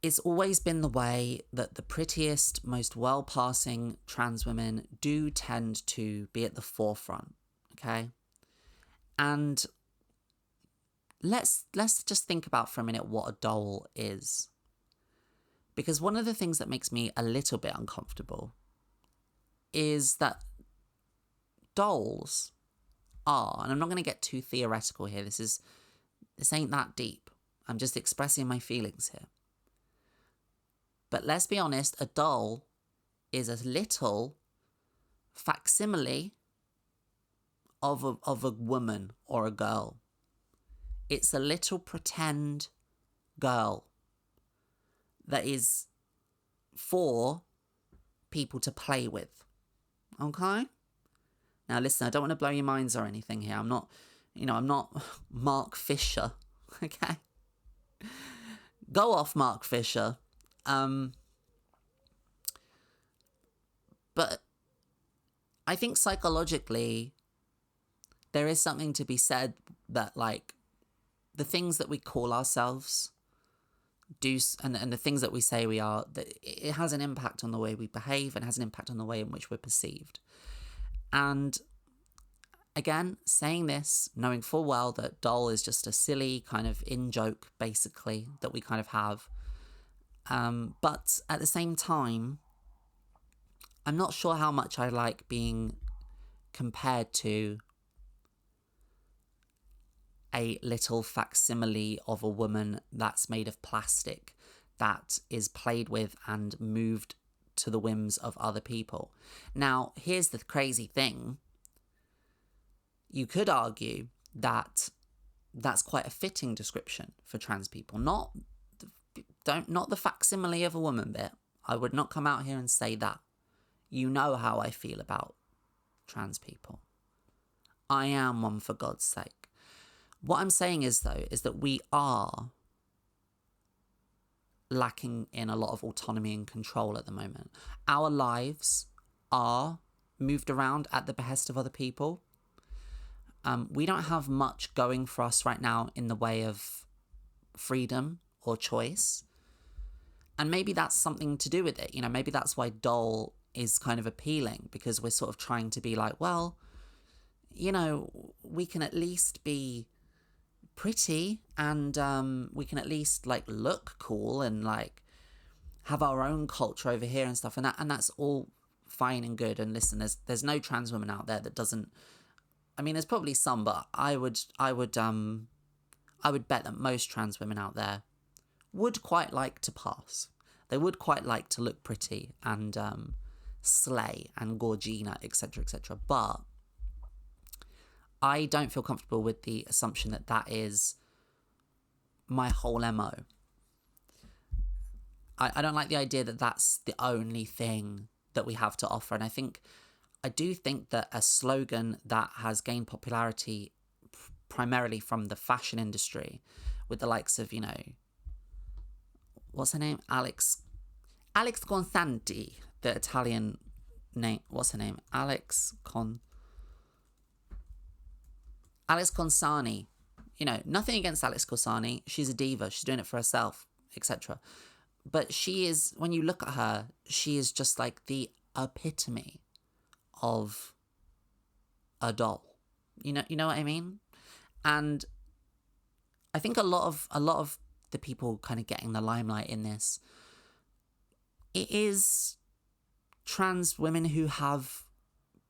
It's always been the way that the prettiest, most well-passing trans women do tend to be at the forefront, okay? And let's just think about for a minute what a doll is. Because one of the things that makes me a little bit uncomfortable is that dolls are, and I'm not going to get too theoretical here, this ain't that deep. I'm just expressing my feelings here. But let's be honest, a doll is a little facsimile of a woman or a girl. It's a little pretend girl that is for people to play with. Okay? Now listen, I don't want to blow your minds or anything here. I'm not Mark Fisher. Okay? Go off, Mark Fisher. But I think psychologically there is something to be said that, like, the things that we call ourselves do, and the things that we say we are, that it has an impact on the way we behave and has an impact on the way in which we're perceived. And again, saying this, knowing full well that doll is just a silly kind of in-joke, basically, that we kind of have. But at the same time, I'm not sure how much I like being compared to a little facsimile of a woman that's made of plastic, that is played with and moved to the whims of other people. Now, here's the crazy thing. You could argue that that's quite a fitting description for trans people. Not the facsimile of a woman bit. I would not come out here and say that. You know how I feel about trans people. I am one, for God's sake. What I'm saying is, though, is that we are lacking in a lot of autonomy and control at the moment. Our lives are moved around at the behest of other people. We don't have much going for us right now in the way of freedom or choice. And maybe that's something to do with it. You know, maybe that's why doll is kind of appealing, because we're sort of trying to be like, well, you know, we can at least be pretty, and we can at least like look cool and like have our own culture over here and stuff, and that's all fine and good. And listen, there's no trans woman out there that doesn't. I mean, there's probably some, but I would bet that most trans women out there would quite like to pass. They would quite like to look pretty and slay and gorgina, etc., etc. But I don't feel comfortable with the assumption that that is my whole MO. I don't like the idea that that's the only thing that we have to offer. And I do think that a slogan that has gained popularity primarily from the fashion industry, with the likes of, you know, what's her name? Alex Consanti, the Italian name. What's her name? Alex Consani. You know, nothing against Alex Consani. She's a diva. She's doing it for herself, etc. But she is, when you look at her, she is just like the epitome of a doll. You know what I mean? And I think a lot of the people kind of getting the limelight in this, it is trans women who have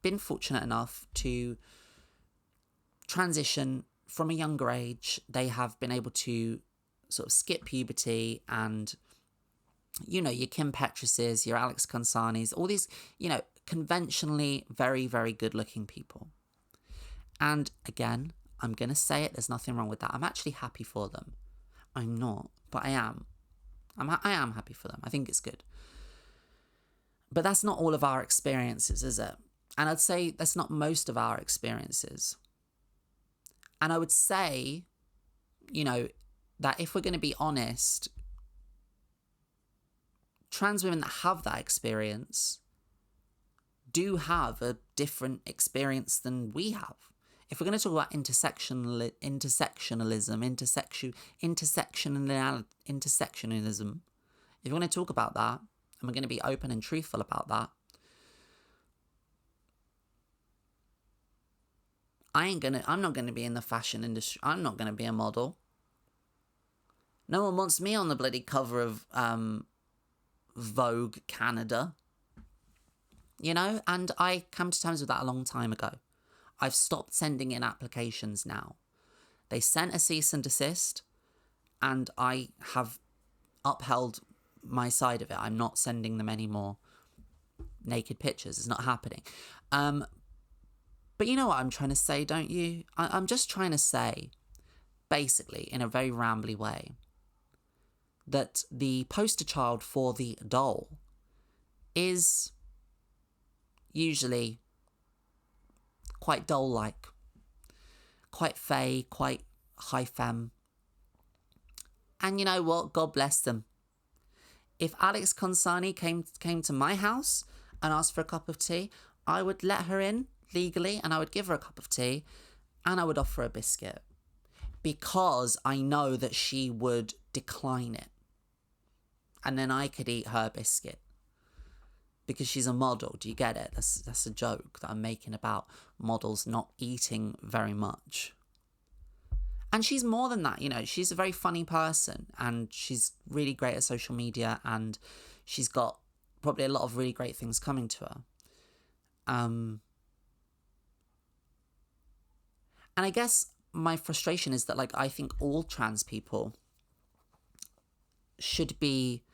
been fortunate enough to transition from a younger age. They have been able to sort of skip puberty, and, you know, your Kim Petrases, your Alex Consanis, all these, you know, conventionally very, very good looking people. And again, I'm going to say it, there's nothing wrong with that. I'm actually happy for them. I'm not, but I am. I am happy for them. I think it's good. But that's not all of our experiences, is it? And I'd say that's not most of our experiences. And I would say, you know, that if we're going to be honest, trans women that have that experience do have a different experience than we have. If we're going to talk about intersectionalism, if we're going to talk about that, and we're going to be open and truthful about that, I'm not going to be in the fashion industry. I'm not going to be a model. No one wants me on the bloody cover of Vogue Canada. You know, and I came to terms with that a long time ago. I've stopped sending in applications now. They sent a cease and desist, and I have upheld my side of it. I'm not sending them any more naked pictures. It's not happening. But you know what I'm trying to say, don't you? I'm just trying to say, basically, in a very rambly way, that the poster child for the doll is usually quite doll-like, quite fey, quite high femme. And you know what? God bless them. If Alex Consani came to my house and asked for a cup of tea, I would let her in legally, and I would give her a cup of tea, and I would offer a biscuit, because I know that she would decline it, and then I could eat her biscuit, because she's a model. Do you get it? That's a joke that I'm making about models not eating very much. And she's more than that, you know. She's a very funny person, and she's really great at social media, and she's got probably a lot of really great things coming to her. And I guess my frustration is that, like, I think all trans people should be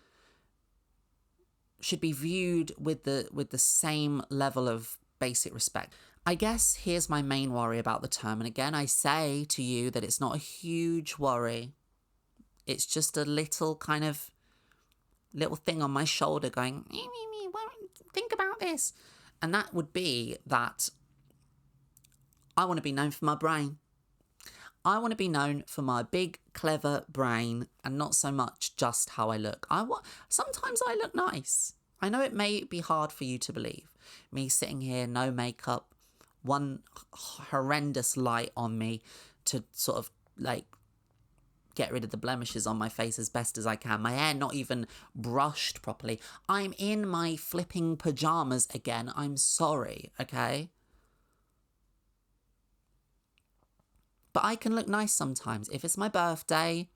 viewed with the same level of basic respect. I guess here's my main worry about the term. And again, I say to you that it's not a huge worry. It's just a little thing on my shoulder going, think about this. And that would be that I want to be known for my brain. I want to be known for my big, clever brain, and not so much just how I look. Sometimes I look nice. I know it may be hard for you to believe. Me sitting here, no makeup, one horrendous light on me to sort of like get rid of the blemishes on my face as best as I can. My hair not even brushed properly. I'm in my flipping pajamas again. I'm sorry, okay? But I can look nice sometimes. If it's my birthday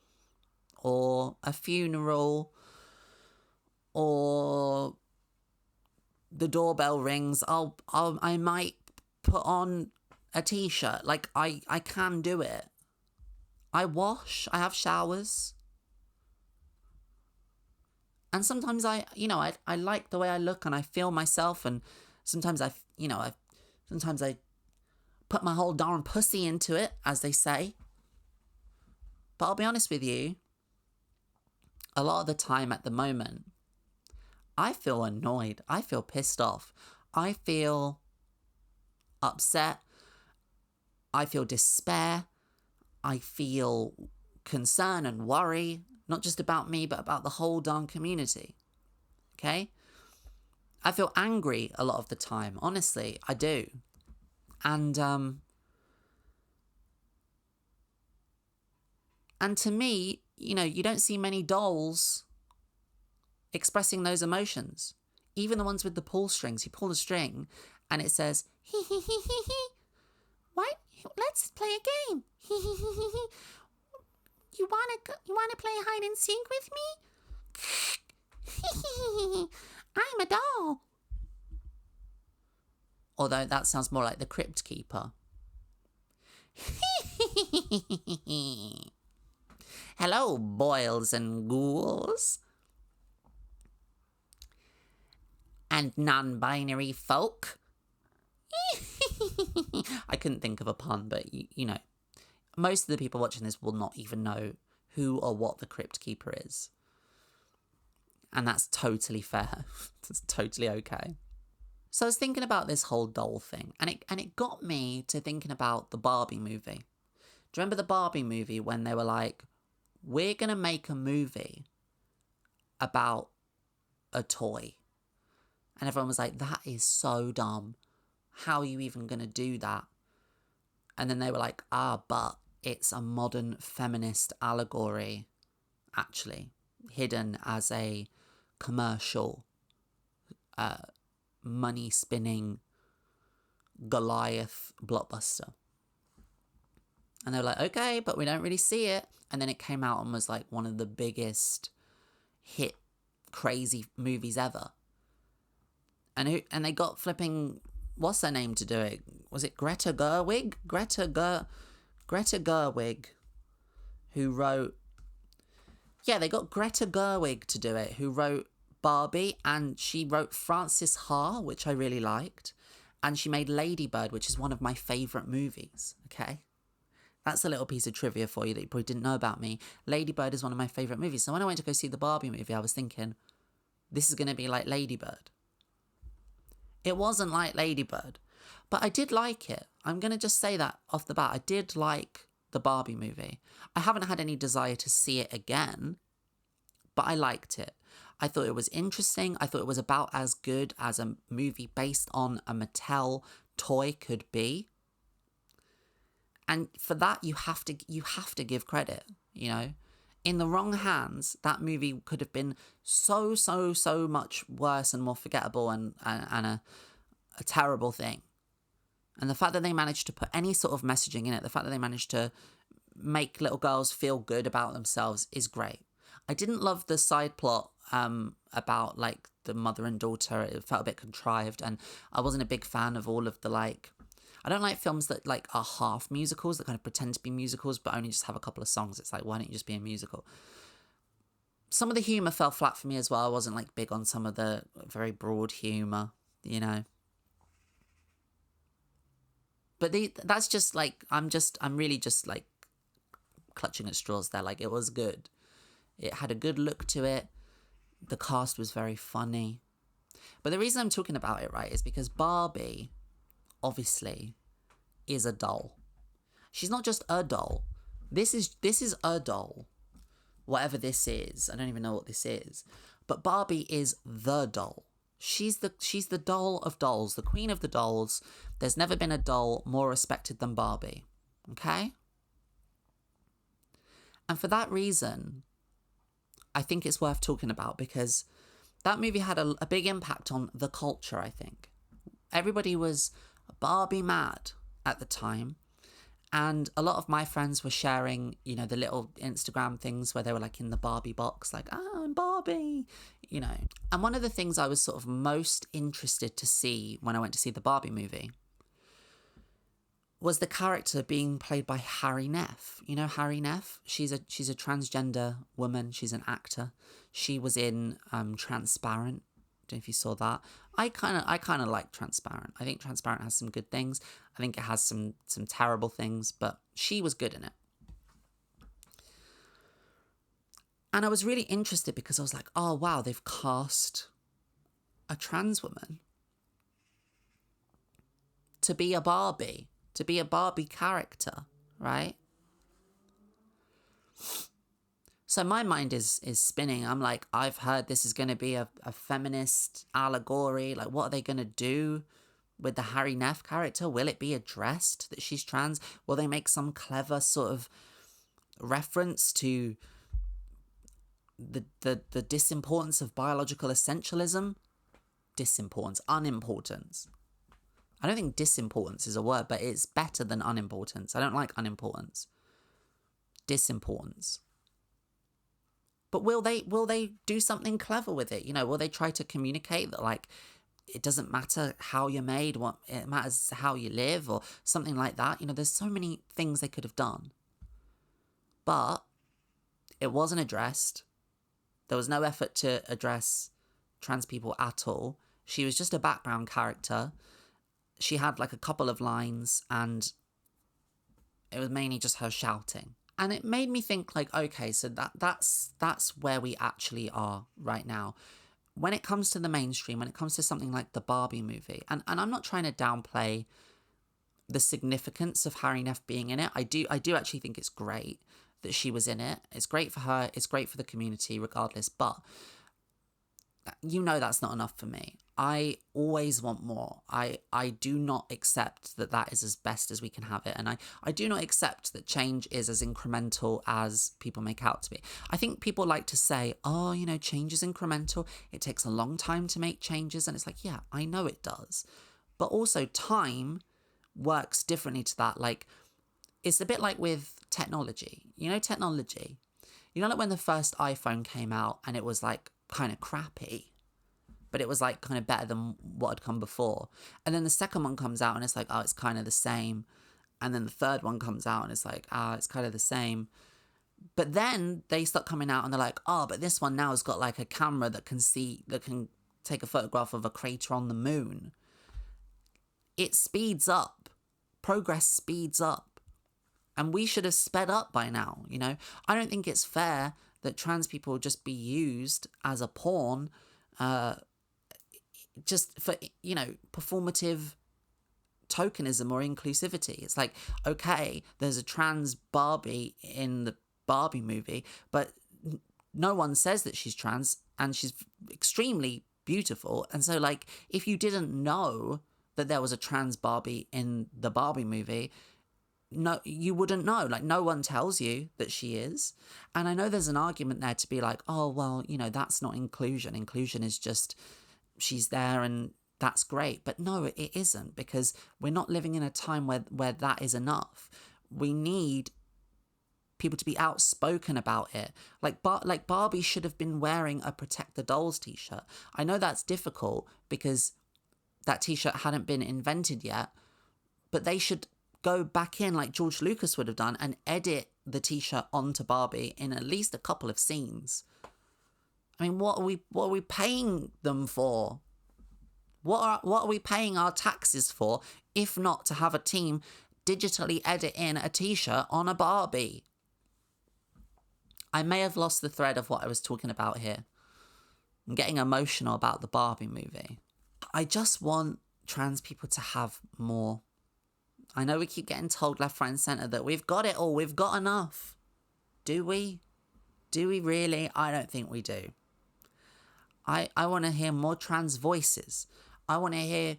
or a funeral or the doorbell rings, I might put on a t-shirt. Like, I can do it. I wash. I have showers. And sometimes I like the way I look, and I feel myself, and sometimes I put my whole darn pussy into it, as they say. But I'll be honest with you, a lot of the time at the moment, I feel annoyed. I feel pissed off. I feel upset. I feel despair. I feel concern and worry, not just about me, but about the whole darn community. Okay? I feel angry a lot of the time. Honestly, I do. And to me, you don't see many dolls expressing those emotions. Even the ones with the pull strings. You pull the string and it says, hee hee hee hee hee. What? Let's play a game. Hee hee hee hee hee. You wanna play hide and seek with me? I'm a doll. Although that sounds more like the Crypt Keeper. Hello, boils and ghouls. And non-binary folk. I couldn't think of a pun, but most of the people watching this will not even know who or what the Crypt Keeper is. And that's totally fair. It's totally okay. So I was thinking about this whole doll thing, and it got me to thinking about the Barbie movie. Do you remember the Barbie movie when they were like, we're going to make a movie about a toy. And everyone was like, that is so dumb. How are you even going to do that? And then they were like, but it's a modern feminist allegory, actually, hidden as a commercial, money-spinning Goliath blockbuster. And they were like, okay, but we don't really see it. And then it came out and was like one of the biggest hit crazy movies ever. And they got flipping, what's her name to do it? Was it Greta Gerwig? Greta Gerwig, who wrote... Yeah, they got Greta Gerwig to do it, who wrote Barbie, and she wrote Frances Ha, which I really liked. And she made Lady Bird, which is one of my favourite movies, okay? That's a little piece of trivia for you that you probably didn't know about me. Lady Bird is one of my favourite movies. So when I went to go see the Barbie movie, I was thinking, this is going to be like Lady Bird. It wasn't like Lady Bird, but I did like it. I'm going to just say that off the bat. I did like the Barbie movie. I haven't had any desire to see it again, but I liked it. I thought it was interesting. I thought it was about as good as a movie based on a Mattel toy could be. And for that, you have to give credit, you know. In the wrong hands, that movie could have been so much worse and more forgettable and a terrible thing. And the fact that they managed to put any sort of messaging in it, the fact that they managed to make little girls feel good about themselves is great. I didn't love the side plot about like the mother and daughter. It felt a bit contrived, and I wasn't a big fan of all of the like... I don't like films that like are half musicals, that kind of pretend to be musicals but only just have a couple of songs. It's like, why don't you just be a musical? Some of the humour fell flat for me as well. I wasn't like big on some of the very broad humour, you know. But that's just like, I'm really just like clutching at straws there. Like, it was good. It had a good look to it. The cast was very funny. But the reason I'm talking about it, right, is because Barbie... obviously, is a doll. She's not just a doll. This is a doll. Whatever this is, I don't even know what this is. But Barbie is the doll. She's the doll of dolls, the queen of the dolls. There's never been a doll more respected than Barbie. Okay? And for that reason, I think it's worth talking about, because that movie had a big impact on the culture, I think. Everybody was Barbie mad at the time, and a lot of my friends were sharing, you know, the little Instagram things where they were like in the Barbie box, like, I'm Barbie, you know. And one of the things I was sort of most interested to see when I went to see the Barbie movie was the character being played by Harry Neff. You know Harry Neff? She's a transgender woman. She's an actor. She was in Transparent. Don't know if you saw that. I kind of like Transparent. I think Transparent has some good things. I think it has some terrible things, but she was good in it. And I was really interested because I was like, oh wow, they've cast a trans woman to be a Barbie character, right? So my mind is spinning. I'm like, I've heard this is going to be a feminist allegory. Like, what are they going to do with the Harry Neff character? Will it be addressed that she's trans? Will they make some clever sort of reference to the disimportance of biological essentialism? Unimportance. I don't think disimportance is a word, but it's better than unimportance. I don't like unimportance. Disimportance. But will they do something clever with it? You know, will they try to communicate that, like, it doesn't matter how you're made, what it matters how you live, or something like that? You know, there's so many things they could have done. But it wasn't addressed. There was no effort to address trans people at all. She was just a background character. She had like a couple of lines, and it was mainly just her shouting. And it made me think, like, okay, so that's where we actually are right now. When it comes to the mainstream, when it comes to something like the Barbie movie, and I'm not trying to downplay the significance of Harry Neff being in it. I do actually think it's great that she was in it. It's great for her. It's great for the community, regardless. But you know that's not enough for me. I always want more. I do not accept that that is as best as we can have it. And I do not accept that change is as incremental as people make out to be. I think people like to say, oh, you know, change is incremental. It takes a long time to make changes. And it's like, yeah, I know it does. But also time works differently to that. Like, it's a bit like with technology. You know, technology. You know, like when the first iPhone came out and it was like kind of crappy, but it was like kind of better than what had come before. And then the second one comes out and it's like, oh, it's kind of the same. And then the third one comes out and it's like, it's kind of the same. But then they start coming out and they're like, oh, but this one now has got like a camera that can take a photograph of a crater on the moon. It speeds up. Progress speeds up. And we should have sped up by now, you know? I don't think it's fair that trans people just be used as a pawn, just for, you know, performative tokenism or inclusivity. It's like, okay, there's a trans Barbie in the Barbie movie, but no one says that she's trans, and she's extremely beautiful. And so, like, if you didn't know that there was a trans Barbie in the Barbie movie, no, you wouldn't know. Like, no one tells you that she is. And I know there's an argument there to be like, oh, well, you know, that's not inclusion. Inclusion is just she's there and that's great. But no, it isn't, because we're not living in a time where that is enough. We need people to be outspoken about it. Like Barbie should have been wearing a Protect the Dolls t-shirt. I know that's difficult because that t-shirt hadn't been invented yet, but they should go back in like George Lucas would have done and edit the t-shirt onto Barbie in at least a couple of scenes. I mean, what are we paying them for? What are we paying our taxes for, if not to have a team digitally edit in a t-shirt on a Barbie? I may have lost the thread of what I was talking about here. I'm getting emotional about the Barbie movie. I just want trans people to have more. I know we keep getting told left, right and centre that we've got it all, we've got enough. Do we? Do we really? I don't think we do. I want to hear more trans voices. I want to hear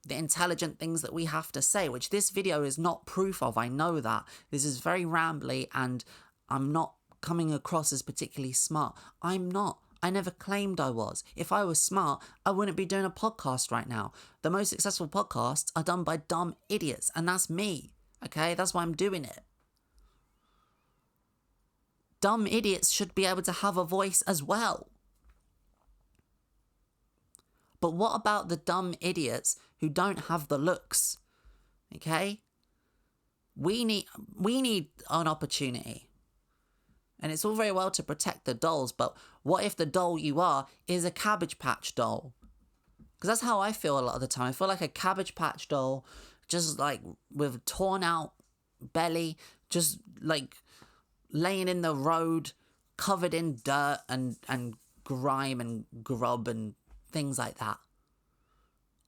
the intelligent things that we have to say, which this video is not proof of. I know that. This is very rambly and I'm not coming across as particularly smart. I'm not. I never claimed I was. If I was smart, I wouldn't be doing a podcast right now. The most successful podcasts are done by dumb idiots, and that's me. Okay? That's why I'm doing it. Dumb idiots should be able to have a voice as well. But what about the dumb idiots who don't have the looks? Okay? We need an opportunity. And it's all very well to protect the dolls, but what if the doll you are is a Cabbage Patch doll? Because that's how I feel a lot of the time. I feel like a Cabbage Patch doll, just like with torn out belly, just like laying in the road, covered in dirt and grime and grub and things like that.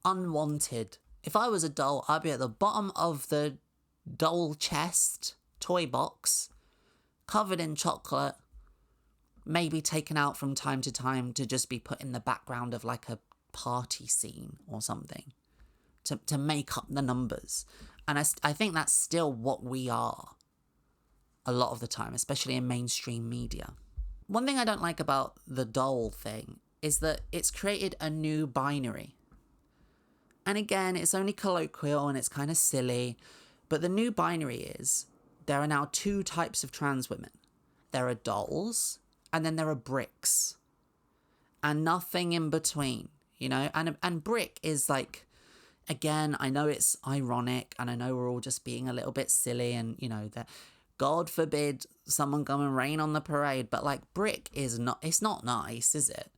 Unwanted. If I was a doll, I'd be at the bottom of the doll chest toy box, covered in chocolate, maybe taken out from time to time to just be put in the background of like a party scene or something to make up the numbers. And I think that's still what we are a lot of the time, especially in mainstream media. One thing I don't like about the doll thing is that it's created a new binary. And again, it's only colloquial and it's kind of silly, but the new binary is there are now two types of trans women. There are dolls and then there are bricks and nothing in between, you know? And brick is like, again, I know it's ironic and I know we're all just being a little bit silly and, you know, that God forbid someone come and rain on the parade, but like brick is not, it's not nice, is it?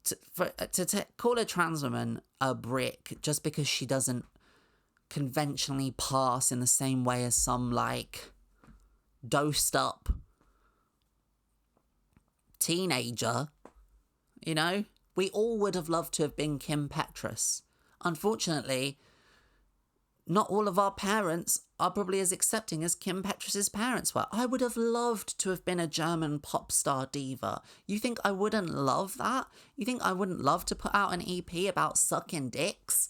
To call a trans woman a brick just because she doesn't conventionally pass in the same way as some like dosed up teenager, you know, we all would have loved to have been Kim Petras. Unfortunately, not all of our parents are probably as accepting as Kim Petras' parents were. I would have loved to have been a German pop star diva. You think I wouldn't love that? You think I wouldn't love to put out an EP about sucking dicks?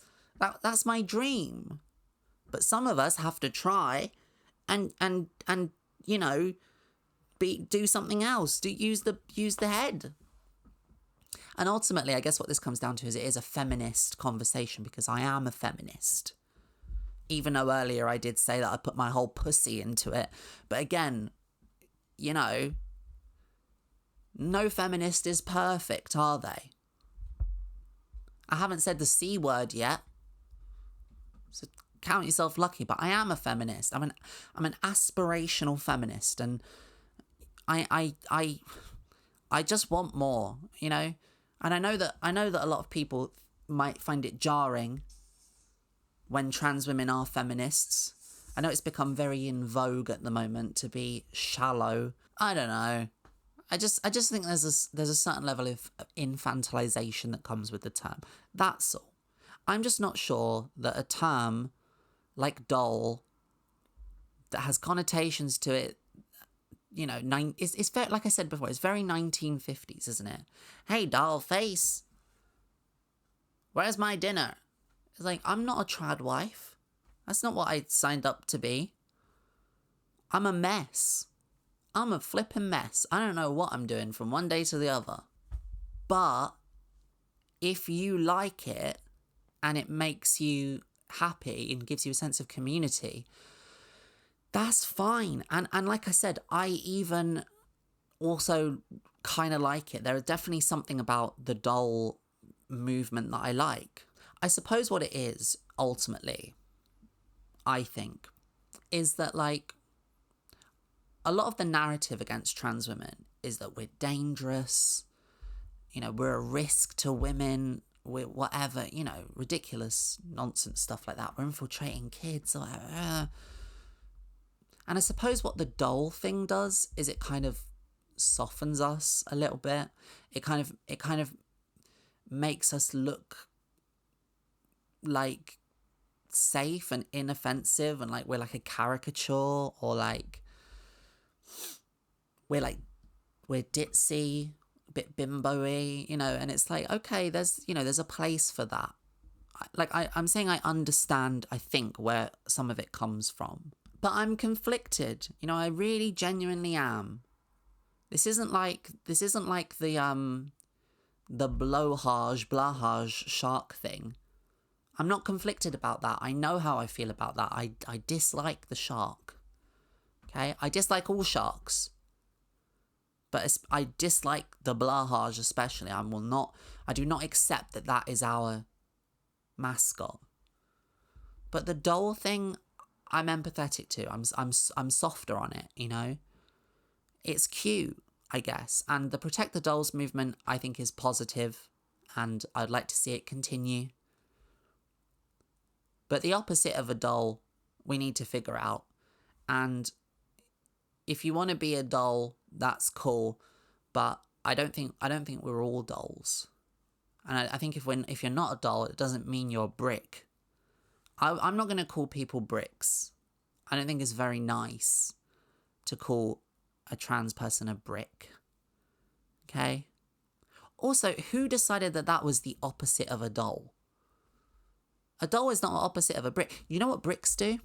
That's my dream. But some of us have to try and you know, do something else. Use the head. And ultimately, I guess what this comes down to is it is a feminist conversation, because I am a feminist. Even though earlier I did say that I put my whole pussy into it. But again, you know, no feminist is perfect, are they? I haven't said the C word yet. So count yourself lucky, but I am a feminist. I'm an aspirational feminist, and I just want more, you know? And I know that a lot of people might find it jarring when trans women are feminists. I know it's become very in vogue at the moment to be shallow. I don't know. I just think there's a certain level of infantilization that comes with the term. That's all. I'm just not sure that a term like doll that has connotations to it, you know, it's very, like I said before, it's very 1950s, isn't it? Hey, doll face, where's my dinner? It's like, I'm not a trad wife. That's not what I signed up to be. I'm a mess. I'm a flipping mess. I don't know what I'm doing from one day to the other. But if you like it and it makes you happy and gives you a sense of community, that's fine. And like I said, I even also kind of like it. There is definitely something about the doll movement that I like. I suppose what it is, ultimately, I think, is that, like, a lot of the narrative against trans women is that we're dangerous, you know, we're a risk to women, we're whatever, you know, ridiculous nonsense stuff like that. We're infiltrating kids or whatever. And I suppose what the doll thing does is it kind of softens us a little bit. It kind of makes us look like safe and inoffensive, and like we're like a caricature, or like we're ditzy, a bit bimbo-y, you know. And it's like, okay, there's a place for that. I'm saying I understand, I think, where some of it comes from. But I'm conflicted. You know, I really genuinely am. This isn't like the blowhage shark thing. I'm not conflicted about that. I know how I feel about that. I dislike the shark. Okay? I dislike all sharks. But I dislike the blowhage especially. I do not accept that is our mascot. But the doll thing, I'm empathetic to. I'm softer on it, you know? It's cute, I guess. And the Protect the Dolls movement, I think, is positive, and I'd like to see it continue. But the opposite of a doll, we need to figure out. And if you want to be a doll, that's cool. But I don't think we're all dolls. And I think if you're not a doll, it doesn't mean you're a brick. I'm not going to call people bricks. I don't think it's very nice to call a trans person a brick. Okay? Also, who decided that was the opposite of a doll? A doll is not the opposite of a brick. You know what bricks do? Do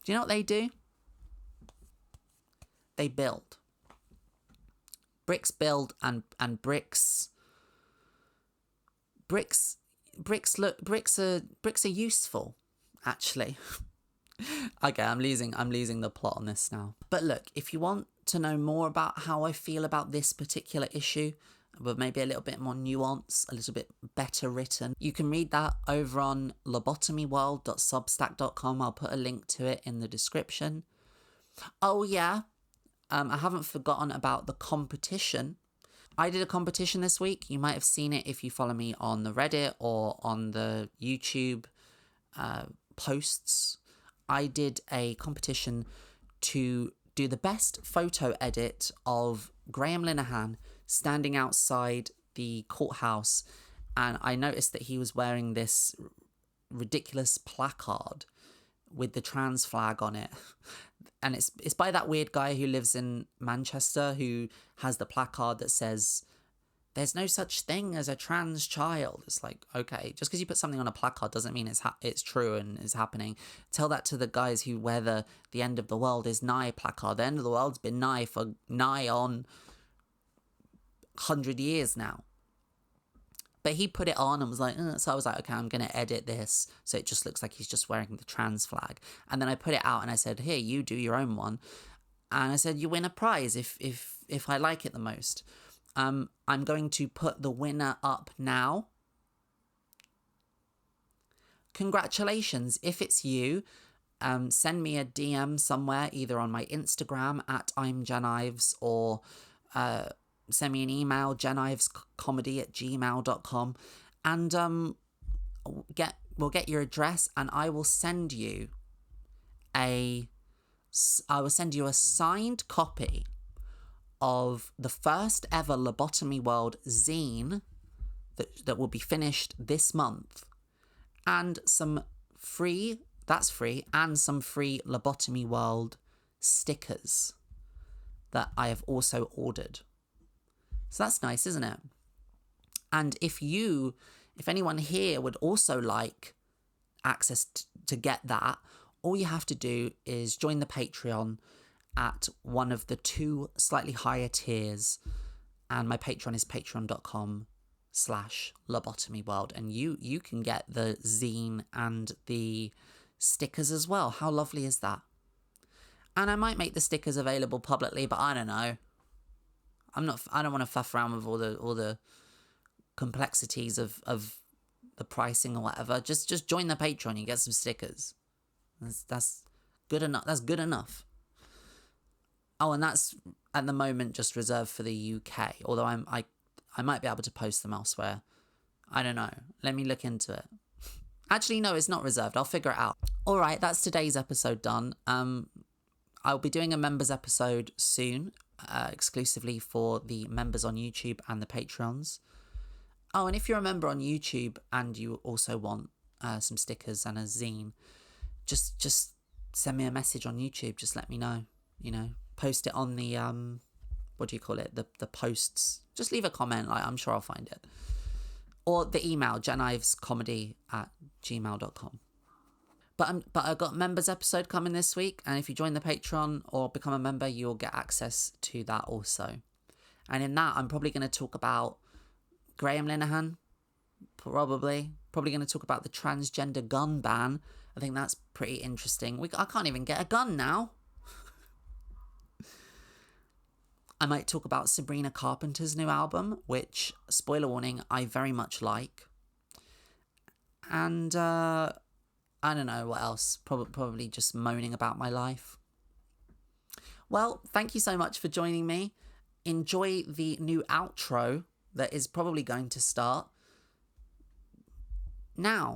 you know what they do? They build. Bricks build, and bricks are useful, actually. Okay, I'm losing the plot on this now. But look, if you want to know more about how I feel about this particular issue, but maybe a little bit more nuance, a little bit better written, you can read that over on lobotomyworld.substack.com. I'll put a link to it in the description. Oh yeah, I haven't forgotten about the competition. I did a competition this week. You might have seen it if you follow me on the Reddit or on the YouTube posts. I did a competition to do the best photo edit of Graham Linehan standing outside the courthouse, and I noticed that he was wearing this ridiculous placard with the trans flag on it. And it's by that weird guy who lives in Manchester who has the placard that says, "There's no such thing as a trans child." It's like, okay, just because you put something on a placard doesn't mean it's true and is happening. Tell that to the guys who wear the end of the world is nigh placard. The end of the world's been nigh for nigh on 100 years now. But he put it on and was like, so I was like, okay, I'm going to edit this so it just looks like he's just wearing the trans flag. And then I put it out and I said, here, you do your own one. And I said, you win a prize if I like it the most. I'm going to put the winner up now. Congratulations. If it's you, send me a DM somewhere, either on my Instagram at I'm Jen Ives, or send me an email, jenivescomedy@gmail.com, and we'll get your address, and I will send you a signed copy of the first ever Lobotomy World zine that will be finished this month, and some free Lobotomy World stickers that I have also ordered. So that's nice, isn't it? And if anyone here would also like access to get that, all you have to do is join the Patreon at one of the 2 slightly higher tiers. And my Patreon is patreon.com/lobotomyworld. And you can get the zine and the stickers as well. How lovely is that? And I might make the stickers available publicly, but I don't know. I don't want to fuff around with all the complexities of the pricing or whatever. Just join the Patreon, you get some stickers. That's good enough. That's good enough. Oh, and that's at the moment just reserved for the UK. Although I might be able to post them elsewhere. I don't know. Let me look into it. Actually, no, it's not reserved. I'll figure it out. All right, that's today's episode done. I'll be doing a members episode soon. Exclusively for the members on YouTube and the Patreons. Oh, and if you're a member on YouTube and you also want some stickers and a zine, just send me a message on YouTube. Just let me know. Post it on the what do you call it? The posts. Just leave a comment. I'm sure I'll find it. Or the email, jenivescomedy@gmail.com. But I've got members episode coming this week, and if you join the Patreon or become a member, you'll get access to that also. And in that, I'm probably going to talk about Graham Linehan, probably going to talk about the transgender gun ban. I think that's pretty interesting. I can't even get a gun now. I might talk about Sabrina Carpenter's new album, which, spoiler warning, I very much like. And I don't know what else. Probably just moaning about my life. Well, thank you so much for joining me. Enjoy the new outro that is probably going to start now.